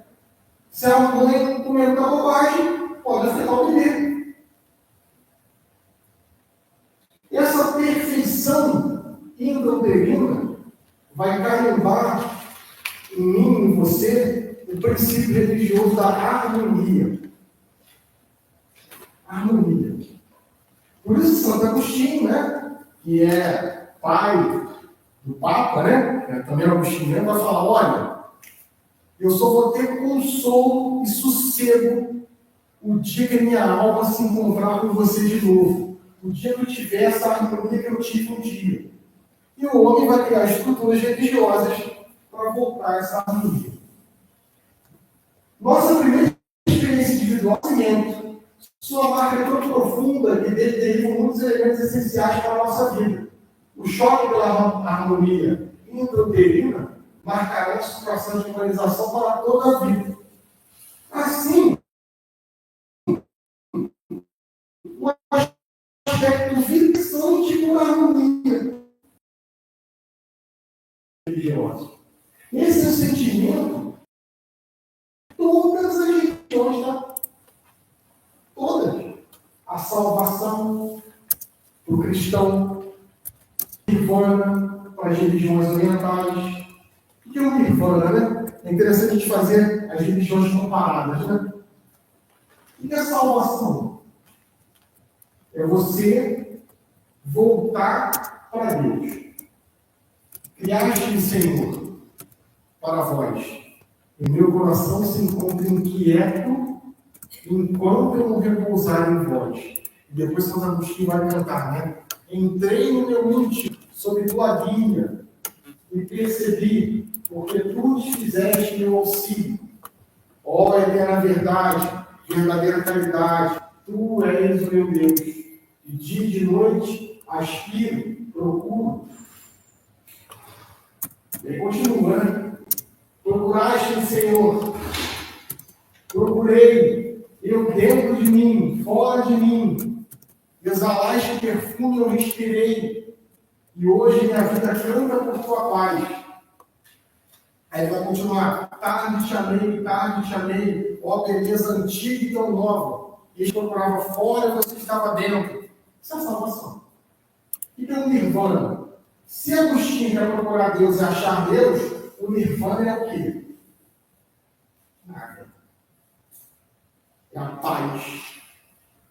Se a mãe comer muita bobagem, pode afetar o bebê. E essa perfeição intrauterina vai carimbar em mim, em você, o princípio religioso da harmonia. Harmonia. Por isso, Santo Agostinho, né, que é pai do Papa, né, também Agostinho, vai falar: olha, eu só vou ter consolo e sossego o dia que a minha alma se encontrar com você de novo. o dia que eu tiver essa harmonia que eu tive um dia. E o homem vai criar estruturas religiosas para voltar a essa harmonia. Nossa primeira experiência individual é o cimento. Sua marca é tão profunda que dele derivam muitos elementos essenciais para a nossa vida. O choque pela harmonia intrauterina marcará a situação de organização para toda a vida. Assim, o aspecto fixante por harmonia religiosa. Esse é o sentimento de todas as religiões, tá? Todas. A salvação para o cristão, nirvana para as religiões orientais. O que é o nirvana, né? É interessante a gente fazer as religiões comparadas, né? O que é salvação? É você voltar para Deus. Criaste-me, Senhor, para vós. E meu coração se encontra inquieto enquanto eu não repousar em vós. E depois Santo Agostinho vai cantar, né? Entrei no meu íntimo, sob tua guia, e percebi, porque tu te fizeste meu auxílio. Ó eterna verdade, verdadeira caridade, tu és o meu Deus. De dia e de noite, aspiro, procuro. E continua, né? Procuraste, Senhor. Procurei, eu dentro de mim, fora de mim. Exalaste perfume, eu respirei. E hoje minha vida canta por tua paz. Aí vai continuar. Tarde te amei, ó beleza antiga e tão nova. E eu procurava fora e você estava dentro. Isso é salvação. E tem o nirvana. Se Agostinho quer procurar Deus e achar Deus, o nirvana é o quê? Nada. É a paz.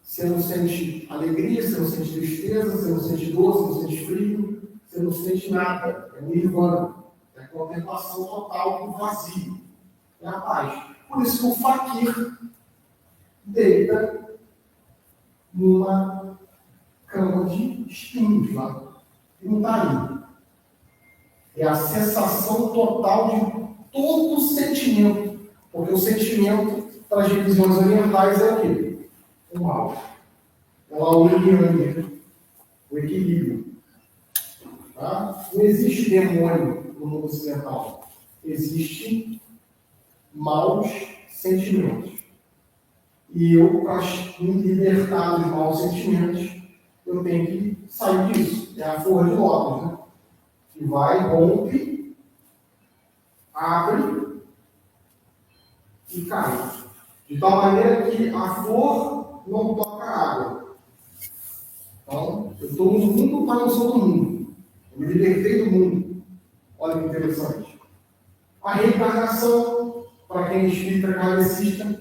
Você não sente alegria, você não sente tristeza, você não sente dor, você não sente frio, você não sente nada. É o nirvana. É a contemplação total do vazio. É a paz. Por isso que o faquir deita numa cama de espinhos lá. E não está ali. É a cessação total de todo o sentimento. Porque o sentimento, para as religiões orientais, é o quê? O mal. É a união, o equilíbrio. Tá? Não existe demônio no mundo ocidental. Existem maus sentimentos. E eu, para me libertar dos maus sentimentos, eu tenho que sair disso. É a flor de lótus, né? Que vai, rompe, abre e cai. De tal maneira que a flor não toca a água. Então, eu estou no mundo, mas não sou do mundo. Eu me libertei do mundo. Olha que interessante. A reencarnação, para quem é espírita kardecista.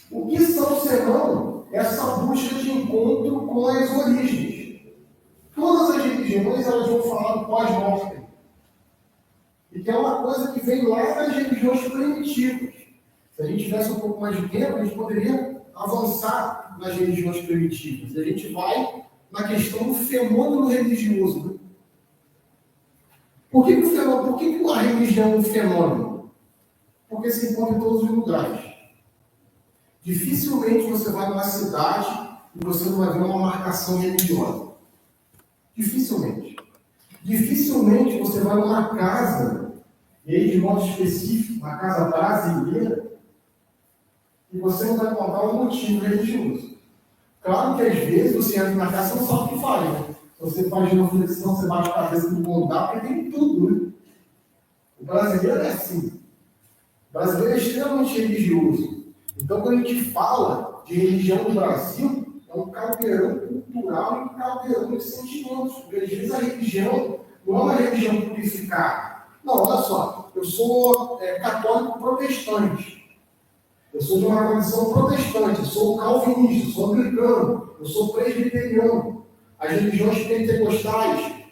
O que são senão essa busca de encontro com as origens? Todas as religiões elas vão falar do pós-morte. E que é uma coisa que vem lá das religiões primitivas. Se a gente tivesse um pouco mais de tempo, a gente poderia avançar nas religiões primitivas. E a gente vai na questão do fenômeno religioso. Né? Por que a religião é um fenômeno? Porque se encontra em todos os lugares. Dificilmente você vai numa cidade e você não vai ver uma marcação religiosa. Dificilmente. Dificilmente você vai numa casa, e aí de modo específico, uma casa brasileira, e você não vai encontrar um motivo religioso. Claro que às vezes você entra na casa e não sabe o que faz. Né? Você faz uma reflexão, você bate a cabeça no bondade, porque tem tudo. Né? O brasileiro é assim. O brasileiro é extremamente religioso. Então, quando a gente fala de religião no Brasil, é um caldeirão cultural e um caldeirão de sentimentos. Porque às vezes a religião não é uma religião purificada. Não, olha só, eu sou católico protestante. Eu sou de uma tradição protestante, eu sou calvinista, eu sou anglicano, eu sou presbiteriano. As religiões pentecostais,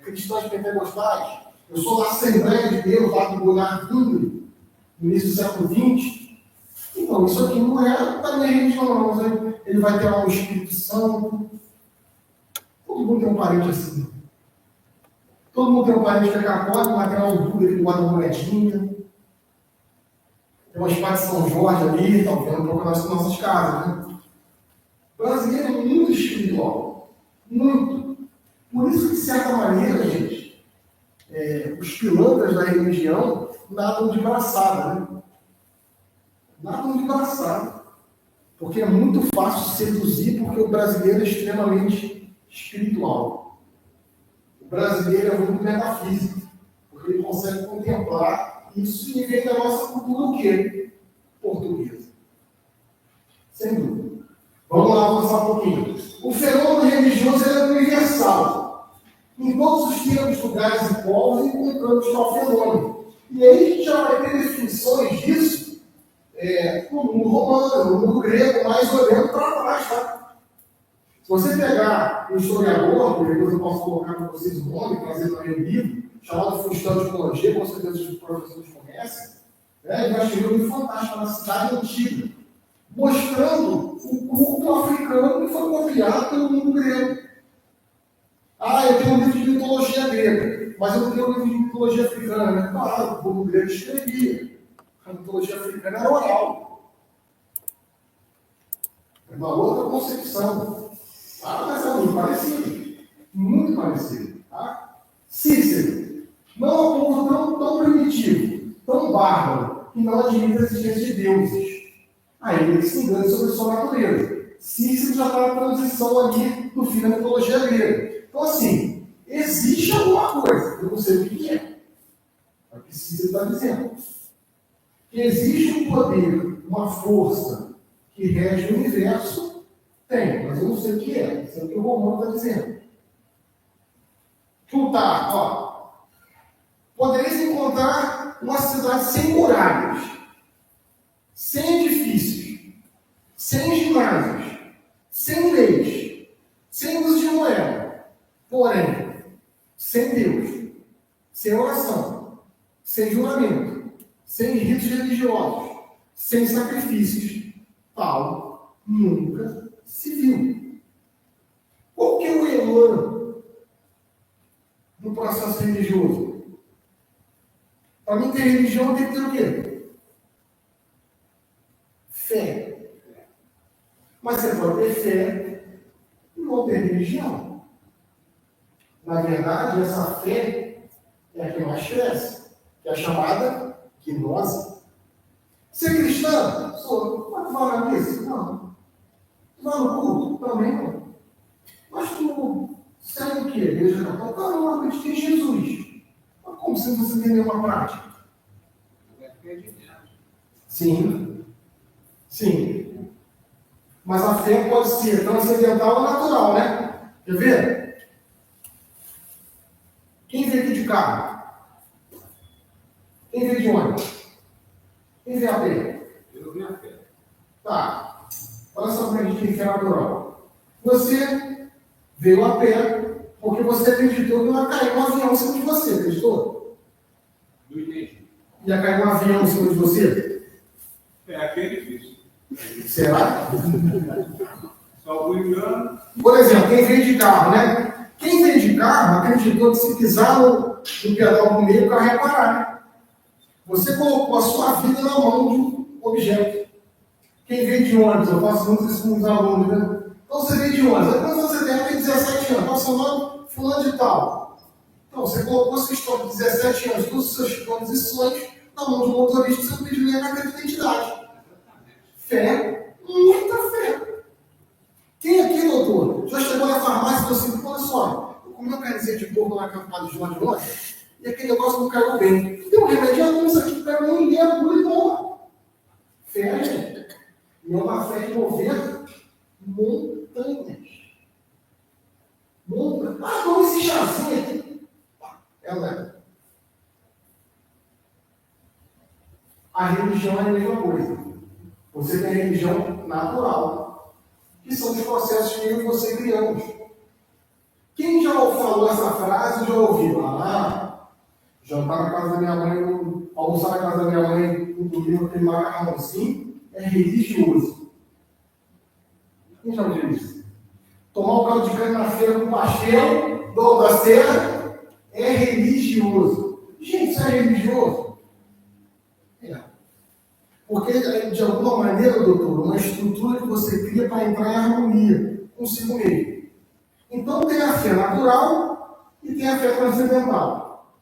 cristãs pentecostais, eu sou da Assembleia de Deus, lá do Goiás, no início do século XX. Então, Não, isso aqui não é da minha religião, não. Mas ele vai ter lá o Espírito Santo. Todo mundo tem um parente assim. Todo mundo tem um parente que é católico, mas tem lá um duro, ele guarda uma moedinha. Tem uma espada de São Jorge ali, tá vendo um pouco nas nossas casas, né? O brasileiro é muito espiritual. Muito. Por isso que, de certa maneira, gente, os pilantras da religião nadam de braçada, né? Nadam de braçada. Porque é muito fácil seduzir, porque o brasileiro é extremamente espiritual. O brasileiro é muito metafísico, porque ele consegue contemplar isso e vem da nossa cultura o quê? Portuguesa. Sem dúvida. Vamos lá avançar um pouquinho. O fenômeno religioso é universal. Em todos os tempos, lugares e povos encontramos tal fenômeno. E aí a gente já vai ter definições disso no mundo romano, no mundo grego, mais olhando para trás, tá? Se você pegar um historiador, que depois eu posso colocar para vocês o nome, trazer também um livro, chamado Função de Ecologia, com certeza os professores conhecem, ele vai escrever um livro fantástico na Cidade Antiga, mostrando o culto africano que foi copiado pelo mundo grego. Ah, eu tenho um livro de mitologia grega, mas eu não tenho um livro de mitologia africana, né? Claro, o mundo grego escrevia. A mitologia africana era oral. É uma outra concepção. Ah, mas é muito parecido. Muito parecido. Tá? Cícero. Não é um povo tão primitivo, tão bárbaro, que não admite a existência de deuses. Aí ele se engana sobre a sua natureza. Cícero já está na transição ali do fim da mitologia grega. Então, assim, existe alguma coisa, eu não sei o que é. É o que Cícero está dizendo. Que existe um poder, uma força que rege o universo, tem, mas eu não sei o que é. Isso é o que o Romano está dizendo. Plutarco, ó. Podereis encontrar uma cidade sem muralhas, sem edifícios, sem ginásios, sem leis, sem uso de moeda, porém, sem Deus, sem oração, sem juramento, sem ritos religiosos, sem sacrifícios. Tal nunca se viu. Qual que é o elan do processo religioso? Para mim ter religião tem que ter o quê? Fé. Mas você pode ter fé e não ter religião. Na verdade, essa fé é a que mais cresce, que é a chamada gnose. Ser cristão? Sou. Mas tu vai na missa? Não. Tu vai no culto? Também não. Mas tu segue o quê? Igreja católica? Não, eu acredito em Jesus. Mas como se você tem nenhuma prática? Sim. Sim. Mas a fé pode ser transcendental ou natural, né? Quer ver? Quem veio aqui de carro? Quem veio de ônibus? Quem veio a pé? Eu vi a fé. Tá. Olha só como a gente tem fé natural. Você veio a pé porque você acreditou que ia cair um avião em cima de você, acreditou? Não entendi. Ia cair um avião em cima de você? É aquele difícil. Será? Só o engano. Por exemplo, quem veio de carro, né? Quem veio de carro acreditou que se pisar no pedal do meio, o carro ia parar. Você colocou a sua vida na mão de um objeto. Quem veio de ônibus, eu faço muito isso com os alunos, né? Então você veio de ônibus, quantos anos você tem? Eu tenho 17 anos, qual é o seu nome? Fulano de tal. Então você colocou sua história de 17 anos, todos os seus planos e sonhos na mão de um motorista, você não pediu nem a carteira de identidade. Fé, muita fé. Quem aqui, doutor, já chegou na farmácia e falou assim, olha só, eu comi uma carnezinha de porco na campada de ontem, e aquele negócio não caiu bem. Tem um remédio, isso aqui pega um mergulho e toma. Fé, gente. E é uma fé que movimenta montanhas. Montanhas. Ah, como esse chazinho aqui. Ela é. A religião é a mesma coisa. Você tem a religião natural, que são os processos que eu e você criamos. Quem já falou essa frase já ouviu? Ah, jantar na casa da minha mãe, almoçar na casa da minha mãe, no domingo, aquele macarrão assim, é religioso. Quem já ouviu isso? Tomar um caldo de cana na feira com pastel, dono da serra, é religioso. Gente, isso é religioso? É. Porque, de alguma maneira, doutor, uma estrutura que você cria para entrar em harmonia consigo mesmo. Então, tem a fé natural e tem a fé transcendental.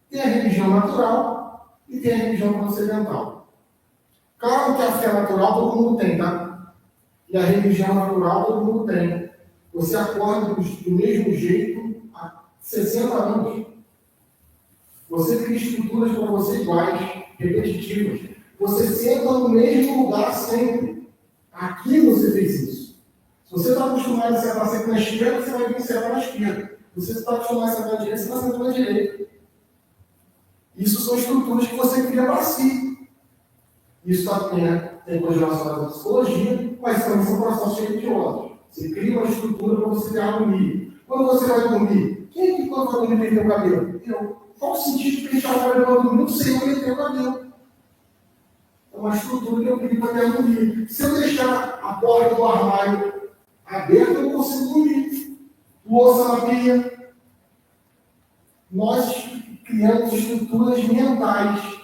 Tem a religião natural e tem a religião transcendental. Claro que a fé natural todo mundo tem, tá? E a religião natural todo mundo tem. Você acorda do mesmo jeito há 60 anos. Você cria estruturas para você iguais, repetitivas. Você senta no mesmo lugar sempre. Aqui você fez isso. Se você está acostumado a sentar sempre na esquerda, você vai vir sentar na esquerda. Se você está acostumado a sentar na direita, você vai sentar na direita. Isso são estruturas que você cria para si. Isso tem coisas relacionadas à psicologia, mas também são processos religiosos. Você cria uma estrutura para você ter harmonia. Quando você vai dormir, quem é que quando vai dormir perdeu o cabelo? Eu. Qual o sentido de pentear o cabelo para dormir? Não sei, eu perder o cabelo. É uma estrutura que eu crio para ter harmonia. Se eu deixar a porta do armário aberta, eu não consigo dormir. Louça na pia. Nós criamos estruturas mentais.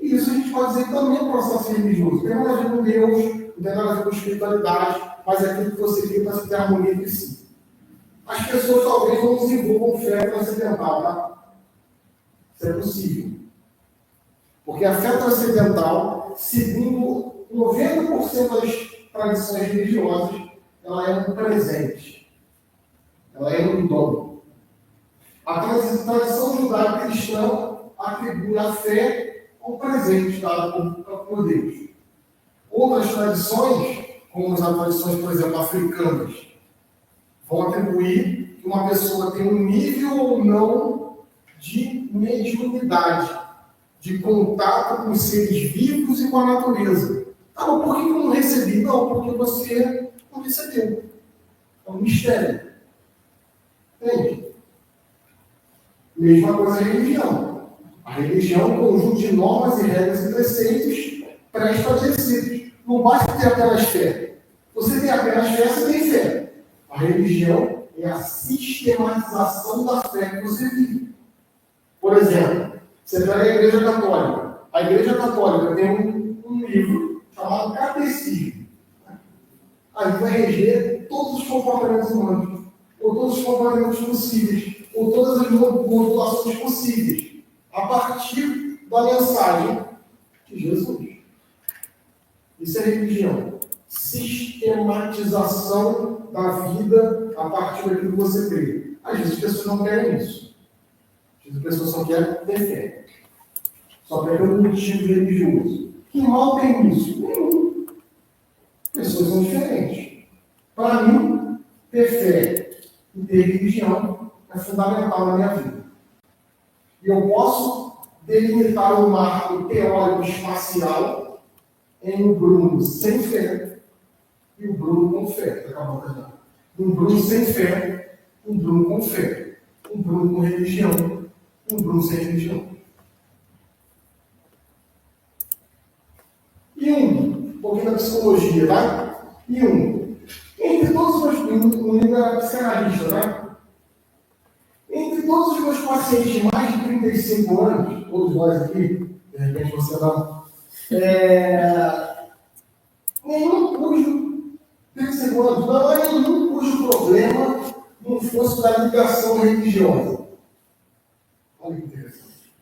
E isso a gente pode dizer que também é um processo religioso. Não tem nada a ver com Deus, não tem nada a ver com espiritualidade, mas é aquilo que você cria para se ter harmonia entre si. As pessoas talvez não desenvolvam fé transcendental, tá? Isso é possível. Porque a fé transcendental, segundo 90% das tradições religiosas, ela é um presente. Ela é um dom. A tradição judaico-cristã atribui a fé ao presente dado por Deus. Outras tradições, como as tradições, por exemplo, africanas, vão atribuir que uma pessoa tem um nível ou não de mediunidade, de contato com os seres vivos e com a natureza. Ah, mas por que eu não recebi? Não, porque você não recebeu. É um mistério. Entende? Mesma coisa a religião. A religião é um conjunto de normas e regras e preceitos pré-estabelecidos. Não basta ter apenas fé. Você tem apenas fé, você tem fé. A religião é a sistematização da fé que você vive. Por exemplo, você pega a Igreja Católica. A Igreja Católica tem um livro chamado Catecismo. Aí vai reger todos os comportamentos humanos, ou todos os comportamentos possíveis, ou todas as modulações possíveis, a partir da mensagem de Jesus. Isso é religião. Sistematização da vida a partir daquilo que você crê. Às vezes as pessoas não querem isso. Às vezes as pessoas só querem ter fé. Só querem um motivo religioso. Que mal tem isso? Nenhum. Pessoas são diferentes. Para mim, ter fé e ter religião é fundamental na minha vida. E eu posso delimitar um marco teórico espacial em um Bruno sem fé e um Bruno com fé. Um Bruno sem fé, um Bruno com fé. Um Bruno com religião, um Bruno sem religião. E um pouquinho da psicologia, tá? E entre todos os meus... Um livro era psicanalista, tá? Entre todos os meus pacientes de mais de 35 anos, todos nós aqui, de repente você não, nenhum cujo, 35 anos, não há nenhum cujo problema não fosse da ligação religiosa. Olha que interessante.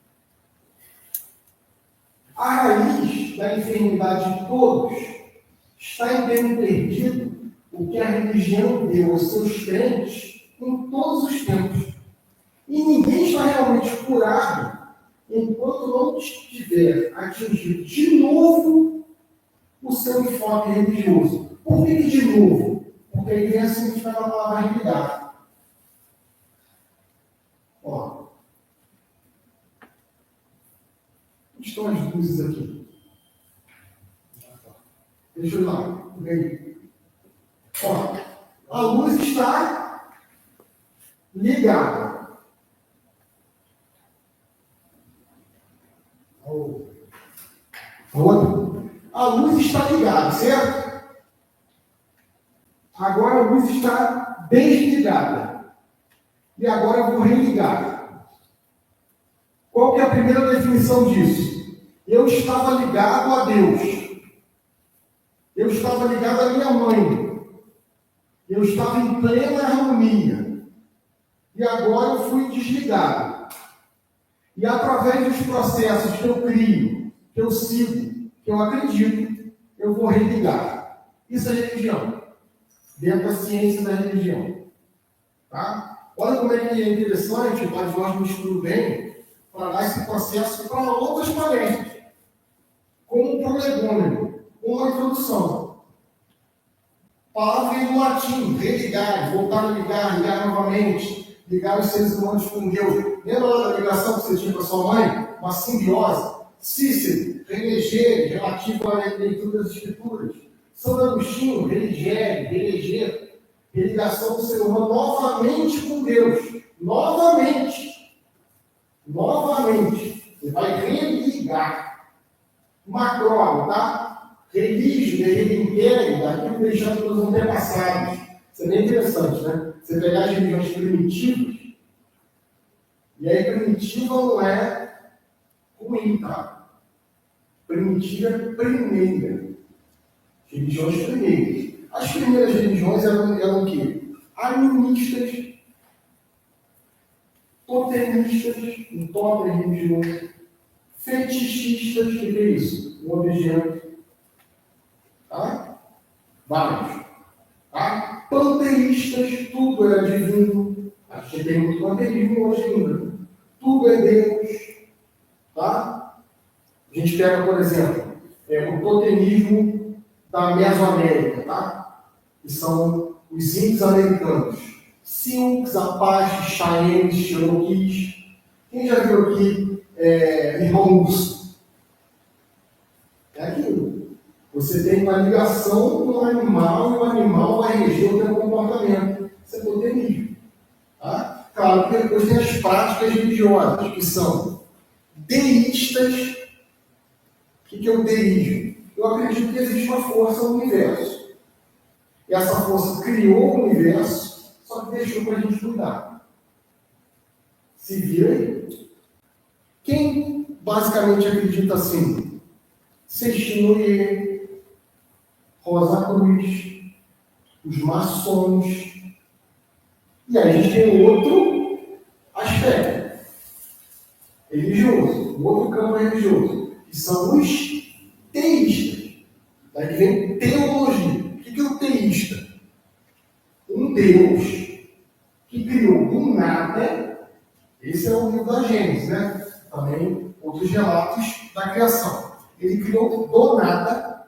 A raiz da enfermidade de todos está em terem perdido o que a religião deu aos seus crentes em todos os tempos. E ninguém está realmente curado enquanto não tiver atingido de novo o seu enfoque religioso. Por que de novo? Porque aí vem a significar a palavra realidade. Ó. Onde estão as luzes aqui? Deixa eu ir lá. Ó. A luz está ligada. Outra. A a luz está ligada, certo? Agora a luz está desligada. E agora eu vou religar. Qual que é a primeira definição disso? Eu estava ligado a Deus. Eu estava ligado à minha mãe. Eu estava em plena harmonia. E agora eu fui desligado. E através dos processos que eu crio, que eu sigo, que eu acredito, eu vou religar. Isso é religião. Dentro da ciência da religião. Tá? Olha como é que é interessante, o Padre Jorge me estudo bem, para dar esse processo para outras palestras. Como um prolegômeno, uma introdução. Palavra vem do latim, religar, voltar a ligar, ligar novamente, ligar os seres humanos com Deus. Lembra lá da ligação que você tinha com a sua mãe? Uma simbiose. Cícero, religere, relativo à leitura das Escrituras. São Agostinho, religere, releger, religação do ser humano novamente com Deus. Novamente. Novamente. Você vai religar. Macróbio, tá? Religio, relimpério, daquilo que deixamos pelos antepassados. Isso é bem interessante, né? Você pegar as religiões primitivas, e aí primitiva não é ruim, tá? Primitiva é primeira. Religiões primeiras. As primeiras religiões eram o quê? Animistas, totemistas, um totem religioso, fetichistas, o que é isso? Um objeto. Tá? Vários. Tá? Panteístas, tudo era divino. A gente tem muito panteísmo hoje ainda. Tudo é Deus. Tá? A gente pega, por exemplo, o totemismo da Mesoamérica, tá? Que são os índios americanos. Sioux, Apaches, Cheyennes, Cherokees. Quem já viu aqui irmão Urso? É aquilo. Você tem uma ligação com o animal e o animal vai reger o teu comportamento. Isso é totemismo. Tá? Claro que depois tem as práticas religiosas, que são deístas. O que é o deísmo? Eu acredito que existe uma força no universo. E essa força criou o universo, só que deixou para a gente cuidar. Se vira aí. Quem basicamente acredita assim? Sextinoye, Rosa Cruz, os maçons. E aí a gente tem um outro aspecto religioso, um outro campo religioso, que são os teístas. Daí vem teologia. O que é o teísta? Um Deus que criou do nada. Esse é o livro da Gênesis, né? Também outros relatos da criação. Ele criou do nada.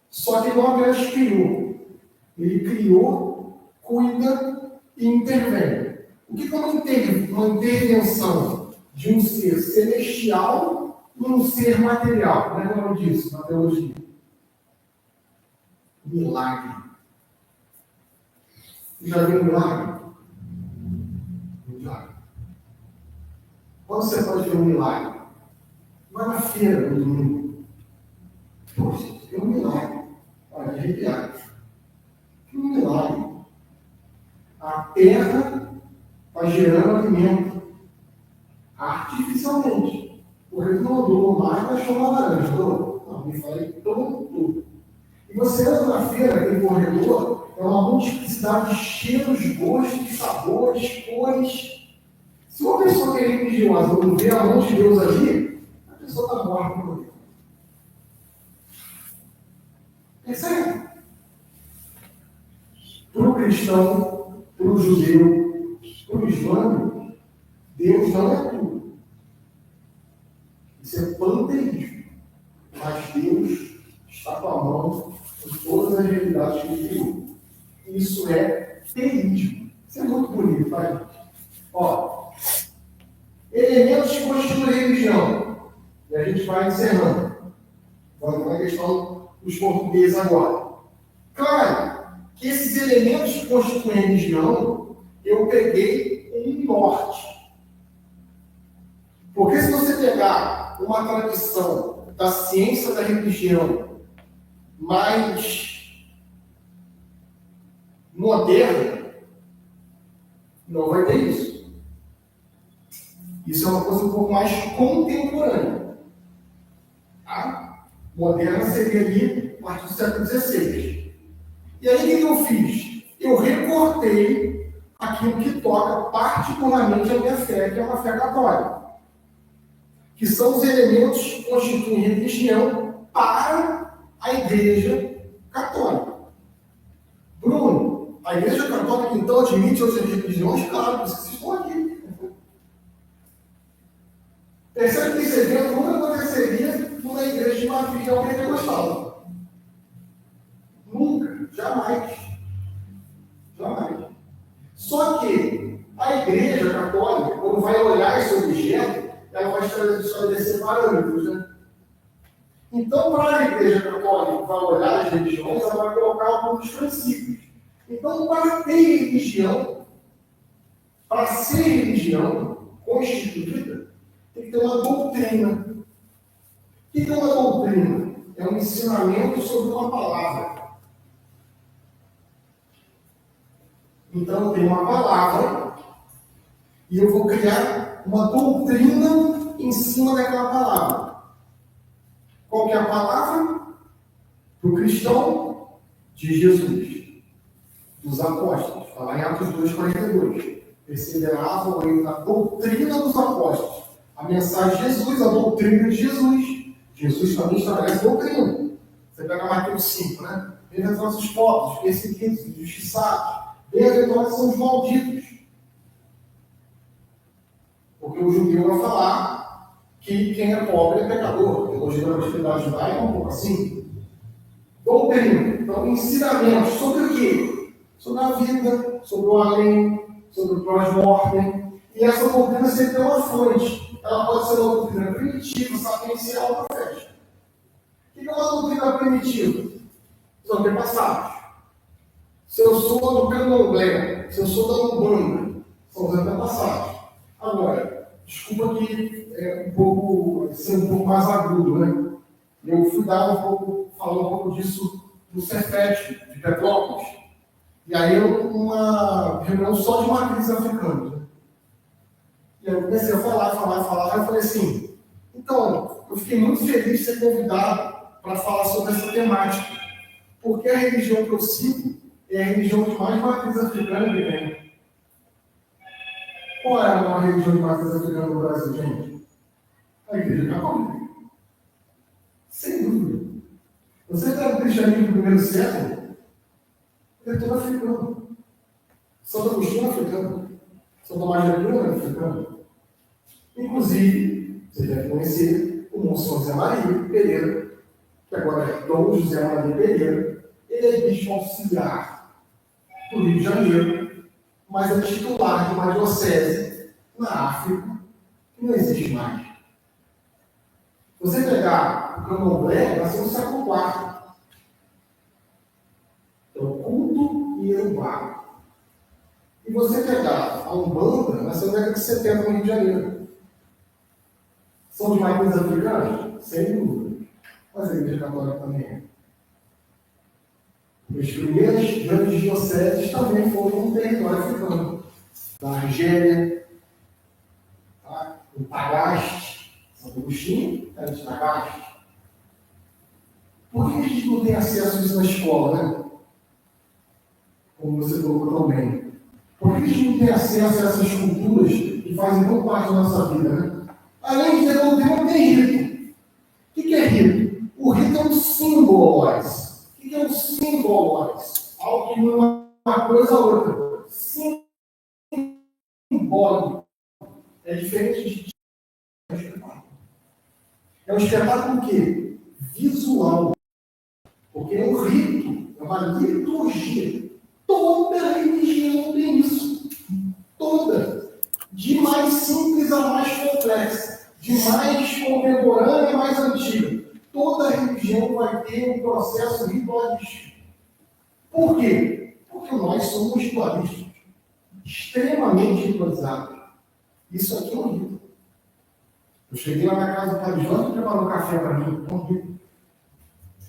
Só que não apenas criou. Ele criou, cuida e intervém. O que é uma intervenção de um ser celestial e um ser material? Como é que é o nome disso na teologia? Milagre. Já viu um milagre? Milagre. Quando você pode ver um milagre? Vai na feira no domingo. Poxa, é um milagre. Olha, arrepiado. Que um milagre. A terra está gerando alimento artificialmente. Porque ele não andou mais e achou uma laranja. Não, me falei todo. E você entra na feira, aquele corredor, é uma multiplicidade de cheiros, gostos, sabores, cores. Se uma pessoa que é religiosa não vê a mão de Deus ali, a pessoa está morta por Deus. Percebe? Para o cristão, para o judeu, para o islâmico, Deus não é tudo. Isso é panteísmo. Mas Deus está com a mão em todas as realidades que ele criou. Isso é teísmo. Isso é muito bonito, tá, gente? Ó, elementos que constituem a religião. E a gente vai encerrando. Vamos para a questão dos portugueses agora. Claro que esses elementos que constituem a religião, eu peguei um norte. Porque se você pegar uma tradição da ciência da religião mais moderna, não vai ter isso. Isso é uma coisa um pouco mais contemporânea. Tá? Moderna seria ali a partir do século XVI. E aí o que eu fiz? Eu recortei aquilo que toca particularmente a minha fé, que é uma fé católica. Que são os elementos que constituem religião para a Igreja Católica. Bruno, a Igreja Católica então admite outras religiões? Claro, por isso que vocês estão aqui. Percebe que esse evento nunca aconteceria numa igreja de uma religião pentecostal. Nunca, jamais. Jamais. Só que a Igreja Católica, quando vai olhar esse objeto, ela vai estabelecer parâmetros, né? Então, para a Igreja Católica, vai olhar as religiões, ela vai colocar alguns princípios. Então, para ter religião, para ser religião constituída, tem que ter uma doutrina. O que é uma doutrina? É um ensinamento sobre uma palavra. Então, eu tenho uma palavra e eu vou criar uma doutrina em cima daquela palavra. Qual que é a palavra? Do cristão, de Jesus, dos apóstolos. Está lá em Atos 2,42. Perseveravam aí na doutrina dos apóstolos. A mensagem de Jesus, a doutrina de Jesus. Jesus também estabelece doutrina. Você pega Mateus 5, né? Bem-aventurados os pobres, os perseguidos, os injustiçados. Bem-aventurados são os malditos. Porque o judeu vai falar que quem é pobre é pecador. A teologia da prosperidade judaica é um pouco assim. Doutrina. Então, ensinamentos sobre o quê? Sobre a vida, sobre o além, sobre o pós-mortem. E essa doutrina sempre tem uma fonte. Ela pode ser uma doutrina primitiva, sapiencial ou profética. O que é uma doutrina primitiva? Os antepassados. Se eu sou do candomblé, se eu sou da Umbanda, são os antepassados. Agora, desculpa que ser um pouco mais agudo, né? Eu fui falar um pouco disso no Cefet, de Petrópolis. E aí uma reunião só de matrizes africanas. Né? E eu comecei a falar, e eu falei assim, então, eu fiquei muito feliz de ser convidado para falar sobre essa temática. Porque a religião que eu sigo é a religião de mais matriz africana que tem. Qual é a maior religião de matriz africana no Brasil, gente? A Igreja Católica. Sem dúvida. Você pega o cristianismo do primeiro século, ele é todo africano. Santo Agostinho é africano. São Tomás de Aquino é africano. Inclusive, você deve conhecer o Monsenhor José Maria Pereira, que agora é Dom José Maria Pereira. Ele é bispo auxiliar do Rio de Janeiro, mas é titular de uma diocese na África que não existe mais. Se você pegar o candomblé, nasceu no século IV. É o culto iorubá. E você pegar a Umbanda, nasceu na década de 70 no Rio de Janeiro. São de matriz africanas? Sem dúvida. Mas a Igreja Católica também é. Os primeiros grandes dioceses também foram um território africano. Da Argélia, tá? O Tagaste, Santo Agostinho, era de Tagaste. Por que a gente não tem acesso a isso na escola, né? Como você colocou também. Por que a gente não tem acesso a essas culturas que fazem tão parte da nossa vida, né? Além de ter doutrina, não tem rito. O que é rito? O rito é um símbolo. O que é um símbolo? Algo que não é uma coisa ou outra. Simbólico. É diferente de é um espetáculo o quê? Visual. Porque é um rito, é uma liturgia. Toda religião tem isso. Toda. De mais simples a mais complexa. De mais contemporânea a mais antiga. Toda religião vai ter um processo ritualístico. Por quê? Porque nós somos Eu cheguei lá na casa do Padre João e preparou um café para mim.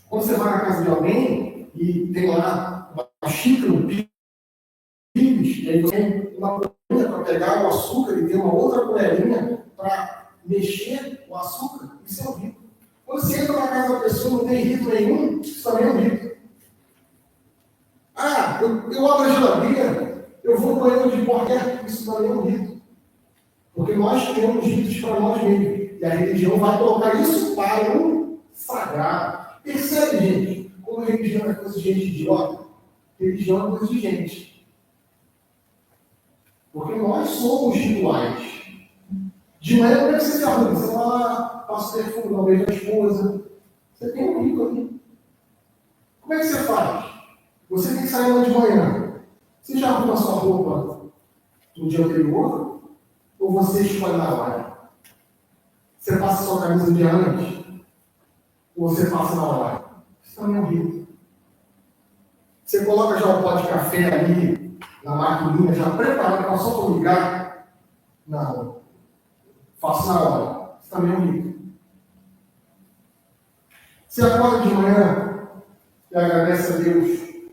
Quando você vai na casa de alguém e tem lá uma xícara, um pires, e aí você tem uma colherinha para pegar o açúcar e tem uma outra colherinha para mexer o açúcar, isso é um rito. Quando você entra na casa da pessoa não tem rito nenhum, isso também é um rito. Ah, eu abro a geladeira, eu vou no banheiro de porta, isso também é um rito. Porque nós temos ritos para nós mesmos. E a religião vai colocar isso para o sagrado. Percebe, gente? Como a religião é coisa de gente idiota, religião é coisa de gente. Porque nós somos rituais. De manhã, como é que você se arruma? Você vai lá, passa o perfume, não vejo a esposa. Você tem um rito ali. Como é que você faz? Você tem que sair lá de manhã. Você já arruma a sua roupa no dia anterior? Ou você escolhe na hora? Você passa a sua camisa um dia antes? Ou você passa na hora? Isso também é um rito. Você coloca já o pó de café ali na maquininha, já preparado para só para ligar? Não. Faço na hora. Isso também é um rito. Você acorda de manhã e agradece a Deus que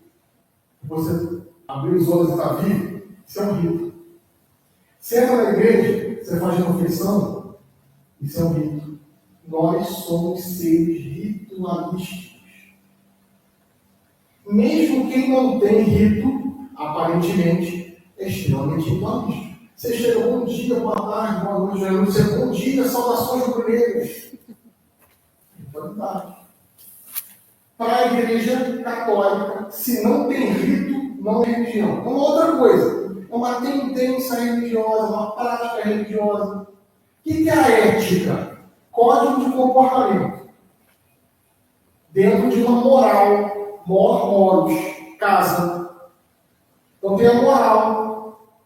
você abriu os olhos e está vivo? Isso é um rito. Você entra na igreja, você faz refeição? Isso é um rito. Nós somos seres ritualísticos. Mesmo quem não tem rito, aparentemente, é extremamente ritualístico. Você chega, bom dia, boa tarde, boa noite, boa noite. Você, bom dia, saudações rubro-negras. Fantástico. Para a igreja católica, se não tem rito, não é religião. É uma outra coisa. É uma tendência religiosa, uma prática religiosa. O que é a ética? Código de comportamento. Dentro de uma moral, moros, casa. Então tem a moral.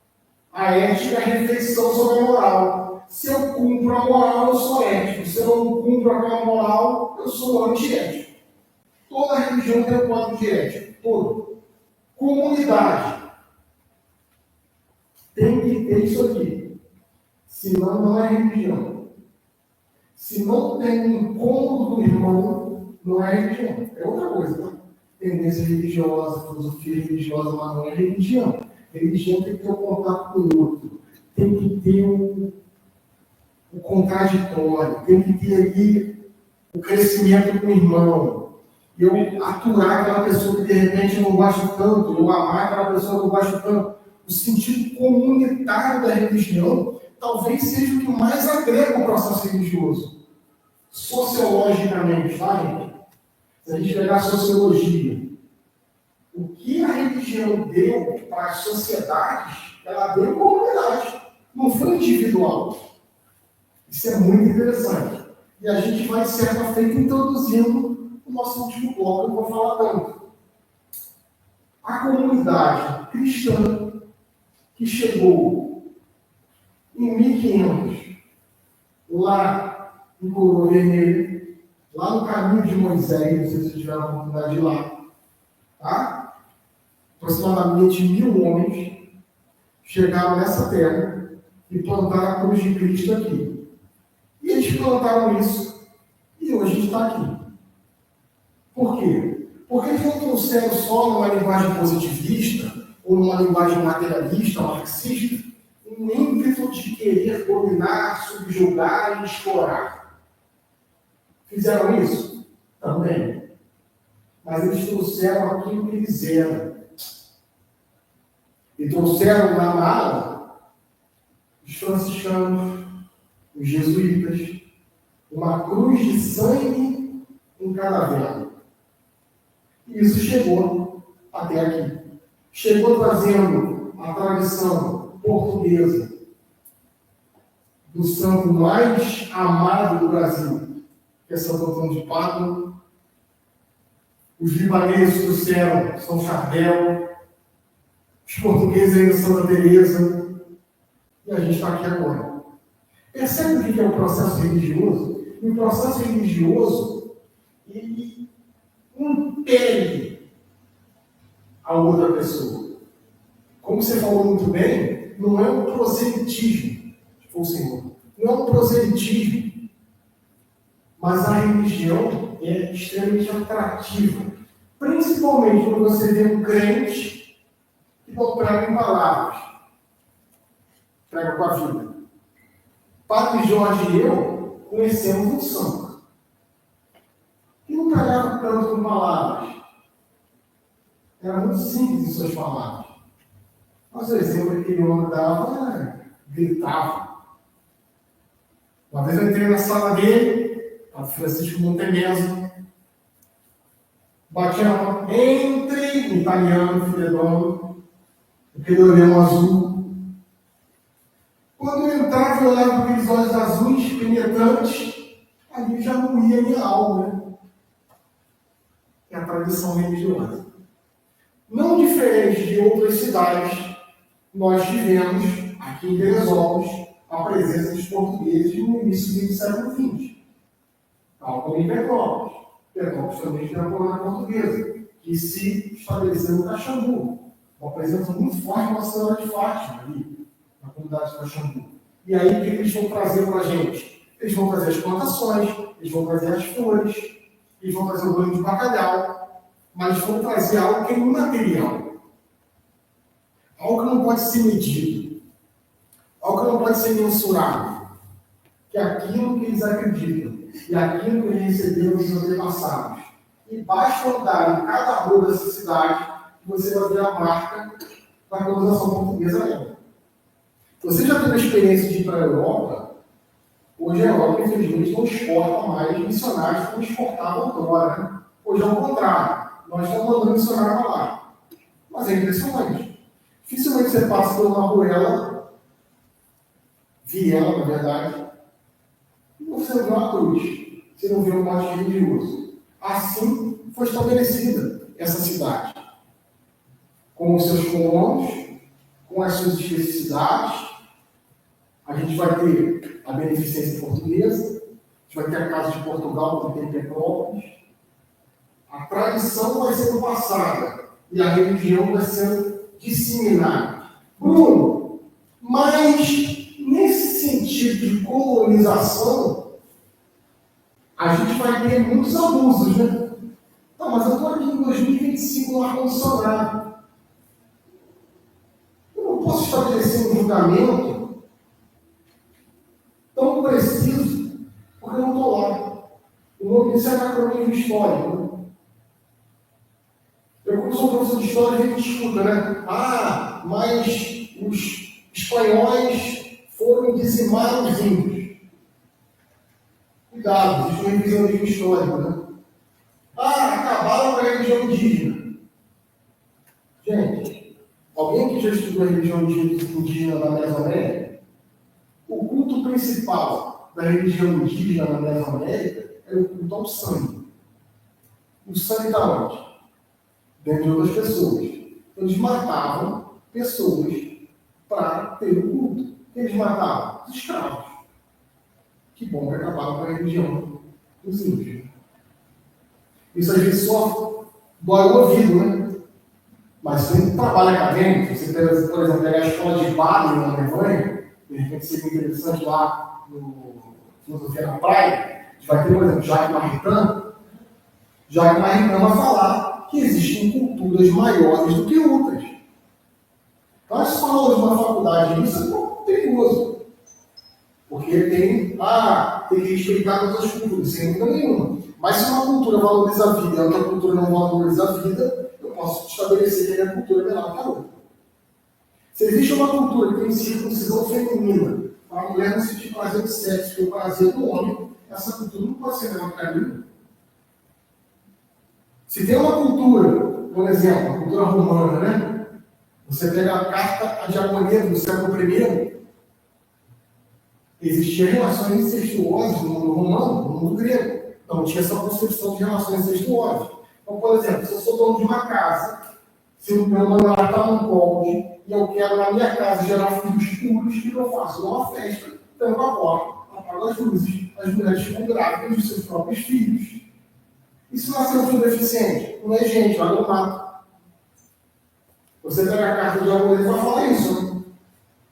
A ética é a reflexão sobre a moral. Se eu cumpro a moral, eu sou ético. Se eu não cumpro aquela moral, eu sou antiético. Toda religião tem um código de ética. Todo. Comunidade. Tem que ter isso aqui. Senão não é religião. Se não tem um incômodo do irmão, não é religião. É outra coisa, tá? Tendência religiosa, filosofia religiosa, mas não é religião. Religião tem que ter um contato com o outro. Tem que ter o contraditório. Tem que ter ali o crescimento com o irmão. Eu aturar aquela pessoa que de repente eu não gosto tanto, eu amar aquela pessoa que eu não gosto tanto. O sentido comunitário da religião talvez seja o que mais agrega o processo religioso. Sociologicamente, tá, gente? Se a gente pegar a sociologia, o que a religião deu para as sociedades, ela deu comunidade, não foi individual. Isso é muito interessante. E a gente vai, de certa feita, introduzindo o nosso último bloco, eu não vou falar tanto. A comunidade cristã que chegou em 1500, lá em Coroa Vermelha, lá no caminho de Moisés, não sei se vocês tiveram a oportunidade de ir lá, tá? Aproximadamente 1000 homens chegaram nessa terra e plantaram a cruz de Cristo aqui. E eles plantaram isso e hoje a gente está aqui. Por quê? Porque eles não trouxeram só numa linguagem positivista ou numa linguagem materialista, marxista, um ímpeto de querer dominar, subjugar e explorar. Fizeram isso? Também. Mas eles trouxeram aquilo que eles eram. E trouxeram na mala os franciscanos, os jesuítas, uma cruz de sangue em cada vela. E isso chegou até aqui. Chegou trazendo a tradição portuguesa do santo mais amado do Brasil, que é Santo Antônio de Pádua. Os libaneses trouxeram São Charbel, os portugueses ainda Santa Teresa, e a gente está aqui agora. Percebe o que é o processo religioso? O processo religioso, ele impele a outra pessoa. Como você falou muito bem, não é um proselitismo, se for o Senhor. não é um proselitismo, mas a religião é extremamente atrativa. Principalmente quando você vê um crente que não prega em palavras, prega com a vida. Padre Jorge e eu conhecemos um santo que não pregava tanto com palavras. Era muito simples em suas palavras. Mas o exemplo que ele dava, gritava. Uma vez eu entrei na sala dele, a Francisco Montemeso, batia na mão, entre, em italiano, filedono, aquele olhão azul. Quando eu entrava, eu olhava com aqueles olhos azuis, penetrantes, ali já não ia minha alma, né? É a tradição religiosa. Não diferente de outras cidades, nós tivemos, aqui em Teresópolis, a presença dos portugueses no início do século XX. Tal como em Petrópolis. Petrópolis também tem a colônia portuguesa, que se estabeleceu no Caxambu. Uma presença muito forte na Nossa Senhora de Fátima, ali, na comunidade de Caxambu. E aí, o que eles vão trazer para a gente? Eles vão trazer as plantações, eles vão trazer as flores, eles vão trazer o banho de bacalhau, mas vão trazer algo que é imaterial. Algo que não pode ser medido. Algo que não pode ser mensurado. Que é aquilo que eles acreditam. E aquilo que eles receberam dos antepassados. E basta andar em cada rua dessa cidade que você vai ver a marca da colonização portuguesa nela. Você já teve a experiência de ir para a Europa? Hoje a Europa, infelizmente, não exporta mais missionários como exportava outrora. Né? Hoje é o contrário. Nós estamos mandando missionário para lá. Mas é impressionante. Dificilmente você passa por uma ruela, viela, na verdade, e você não vê uma cruz, você não vê um mote religioso. Assim foi estabelecida essa cidade. Com os seus colonos, com as suas especificidades. A gente vai ter a beneficência portuguesa, a gente vai ter a Casa de Portugal, que tem Petrópolis. A tradição vai sendo passada e a religião vai sendo disseminada. Bruno, mas nesse sentido de colonização, a gente vai ter muitos abusos, né? Tá, mas eu estou aqui em 2025 no ar-condicionado. Eu não posso estabelecer um julgamento tão preciso, porque eu não estou lá. O nome disso é anacronismo histórico. Né? Eu, como sou professor de história, a gente escuta, né? Ah, mas os espanhóis foram dizimar os índios. Cuidado, isso é revisionismo histórico, né? Ah, acabaram com a religião indígena. Gente, alguém que já estudou a religião indígena na Mesoamérica? O culto principal da religião indígena na Mesoamérica é o culto ao sangue. O sangue está onde? Dentro de outras pessoas. Eles matavam pessoas para ter o culto. Eles matavam os escravos. Que bom que acabaram com a religião dos índios. Isso às vezes só dói o ouvido, né? Mas tem um trabalho acadêmico. Você, por exemplo, pega a escola de Baden na Alemanha, de repente seria interessante lá no Filosofia na Praia, a gente vai ter, por exemplo, Jacques Maritain. Jacques Maritain vai falar que existem culturas maiores do que outras. Mas se falar de uma faculdade, isso é um pouco perigoso. Porque tem que respeitar todas as culturas, sem dúvida nenhuma. Mas se uma cultura valoriza a vida e a outra cultura não valoriza a vida, eu posso estabelecer que a minha cultura é melhor que a outra. Se existe uma cultura que tem circuncisão feminina, para a mulher não sentir prazer do sexo, que é o prazer do homem, essa cultura não pode ser melhor que a minha. Se tem uma cultura, por exemplo, a cultura romana, né? Você pega a carta a Diaconia do século I, existiam relações incestuosas no mundo romano, no mundo grego. Então tinha essa concepção de relações incestuosas. Então, por exemplo, se eu sou dono de uma casa, se o meu namorado está num cônjuge e eu quero na minha casa gerar filhos puros, o que eu faço? Eu dou uma festa, tampo a porta, apago as luzes, as mulheres ficam grávidas dos seus próprios filhos. E se nascer um filho deficiente? Não é gente, olha o mato. Você pega a carta de Diaconia e vai falar isso, né?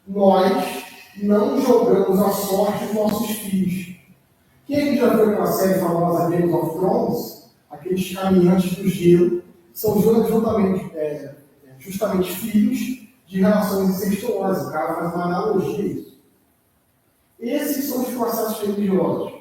Nós não jogamos a sorte dos nossos filhos. Quem é que já viu aquela série famosa Game of Thrones? Aqueles caminhantes do gelo são justamente filhos de relações incestuosas. O cara faz uma analogia a isso. Esses são os processos religiosos.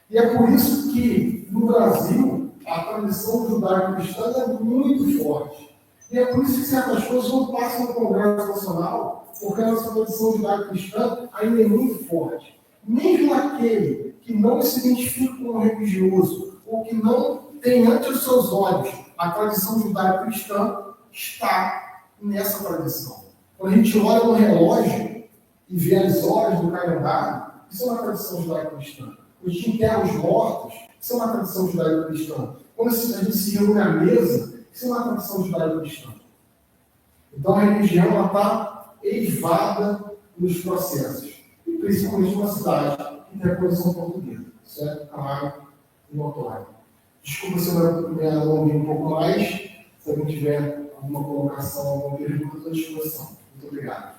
E é por isso que, no Brasil, a tradição judaico-cristã é muito forte. E é por isso que certas coisas não passam no Congresso Nacional, porque a nossa tradição judaico-cristã ainda é muito forte. Mesmo aquele que não se identifica como religioso, ou que não tem ante os seus olhos a tradição judaico-cristã, está nessa tradição. Quando a gente olha no relógio e vê as horas do calendário, isso é uma tradição judaico-cristã. Quando a gente enterra os mortos, isso é uma tradição judaico-cristã. Quando a gente se reúne à mesa, isso é uma tradição judaico-cristã. Então a religião está eivada nos processos, e principalmente numa cidade que tem a posição portuguesa. Isso é claro e notório. Desculpa se eu me alonguei um pouco mais. Se alguém tiver alguma colocação, alguma pergunta, estou à disposição. Muito obrigado.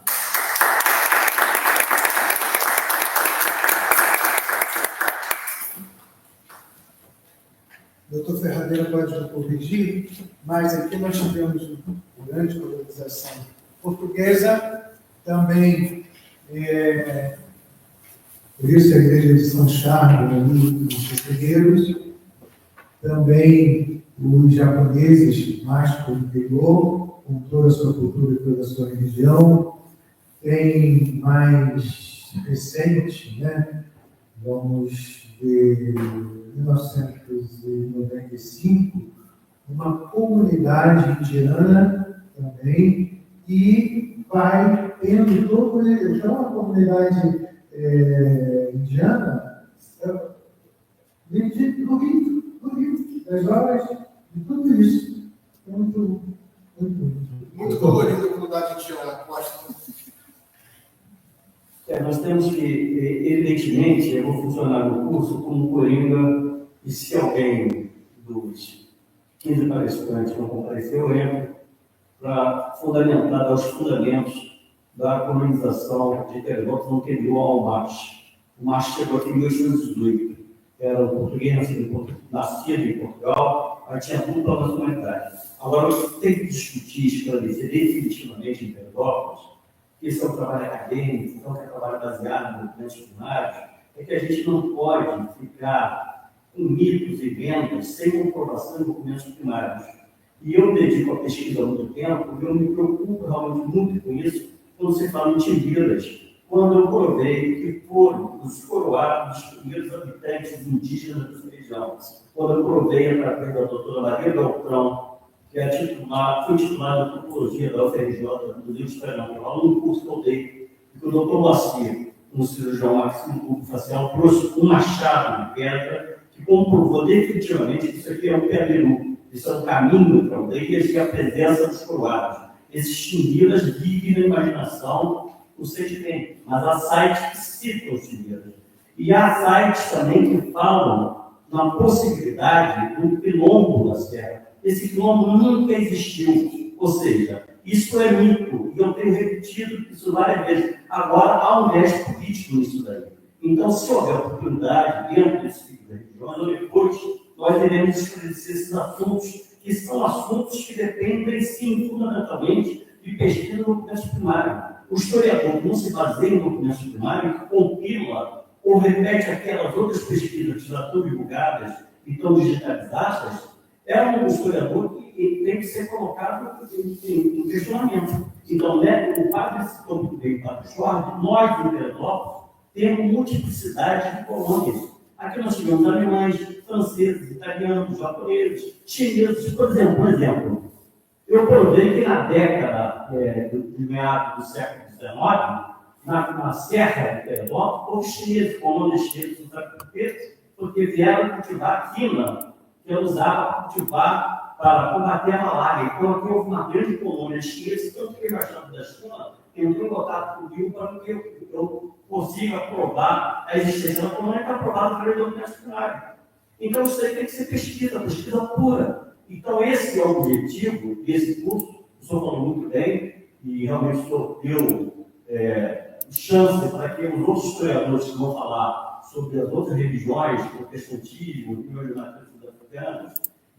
Doutor Ferradeira pode me corrigir, mas aqui nós tivemos uma grande colonização portuguesa, também, por isso a igreja de São Charles, ali, os portugueses, também os japoneses, mais para o interior, com toda a sua cultura e toda a sua religião, tem mais recente, né? Vamos ver, 1995, uma comunidade indiana também, e vai tendo todo ele. Então, a comunidade indiana do Rio, das horas, de tudo isso. Muito colorido a comunidade indiana, gosto. Nós temos que, evidentemente, eu vou funcionar no curso como coringa, e se alguém dos 15 palestrantes não compareceu, eu entro para fundamentar, dar os fundamentos da colonização de Teresópolis no anterior ao Macho. O Macho chegou aqui em 1818. Era um português nascido em Portugal, aí tinha dupla nacionalidade. Agora, o que tem que discutir, esclarecer definitivamente em Teresópolis, esse é um trabalho acadêmico, então é um trabalho baseado em documentos primários, é que a gente não pode ficar com mitos e vendas sem comprovação em documentos primários. E eu dedico a pesquisa há muito tempo, e eu me preocupo realmente muito com isso, quando se fala em Timbiras, quando eu provei que foram os coroados dos primeiros habitantes indígenas dessa região. Quando eu provei, através da doutora Maria Beltrão, que é foi titulada de Antropologia da UFRJ, do Rio de Pernambuco, no curso que eu dei, que o doutor Moacir, um cirurgião maxilofacial, trouxe um machado de pedra que comprovou definitivamente que isso aqui é um pé-peru, isso é um caminho para aldeias e a presença dos coroados. Esses timbiras vivem na imaginação, o sentimento, mas há sites que citam os timbiras. E há sites também que falam na possibilidade do quilombo da serra. Esse quilombo nunca existiu, ou seja, isso é mito, e eu tenho repetido isso várias vezes. Agora há um viés político nisso daí. Então, se houver oportunidade dentro desse tipo de regiões, depois nós devemos esclarecer esses assuntos, que são assuntos que dependem, sim, fundamentalmente, de pesquisa de documentos primários. O historiador não se baseia em documentos primários, que compila ou repete aquelas outras pesquisas que já estão divulgadas e estão digitalizadas, é um historiador que tem que ser colocado em questionamento. Então, né, o padre citou muito bem o padre Jorge, nós, em Teresópolis, temos multiplicidade de colônias. Aqui nós tivemos alemães, franceses, italianos, japoneses, chineses. Por exemplo, eu provei que na década de meados do século XIX, na Serra de Teresópolis, houve chineses, colônias chinesas, porque vieram cultivar quina, que eu usava para cultivar, para combater a malária. Então, aqui houve uma grande colônia chinesa, tanto que a Chave da China entrou em contato comigo para que eu consiga provar a existência da colônia, que é aprovada pelo documento primário. Então, isso aí tem que ser pesquisa pura. Então, esse é o objetivo desse curso. O senhor falou muito bem, e realmente o senhor deu chance para que os outros historiadores que vão falar sobre as outras religiões, o protestantismo, o neonatalismo africano,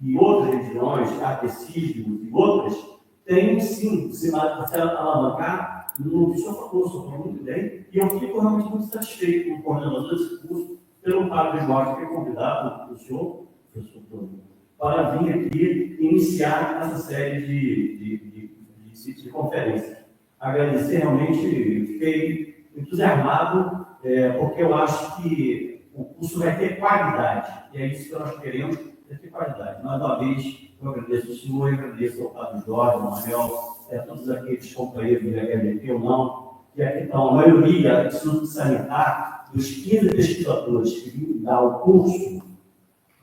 e outras religiões, catecismo e outras, tem sim se alavancar no que o senhor falou muito bem, e eu fico realmente muito satisfeito com o coordenador desse curso, pelo padre Jorge, que é convidado o senhor, professor Bruno, para vir aqui iniciar essa série de conferências. Agradecer, realmente, fiquei entusiasmado, porque eu acho que o curso vai ter qualidade, e é isso que nós queremos, ter qualidade. Mais uma vez, eu agradeço ao senhor, eu agradeço ao padre Jorge, ao Manuel, a todos aqueles companheiros do HLP ou não, que aqui estão, a maioria do Instituto Sanitar, dos 15 pesquisadores que vim dar o curso,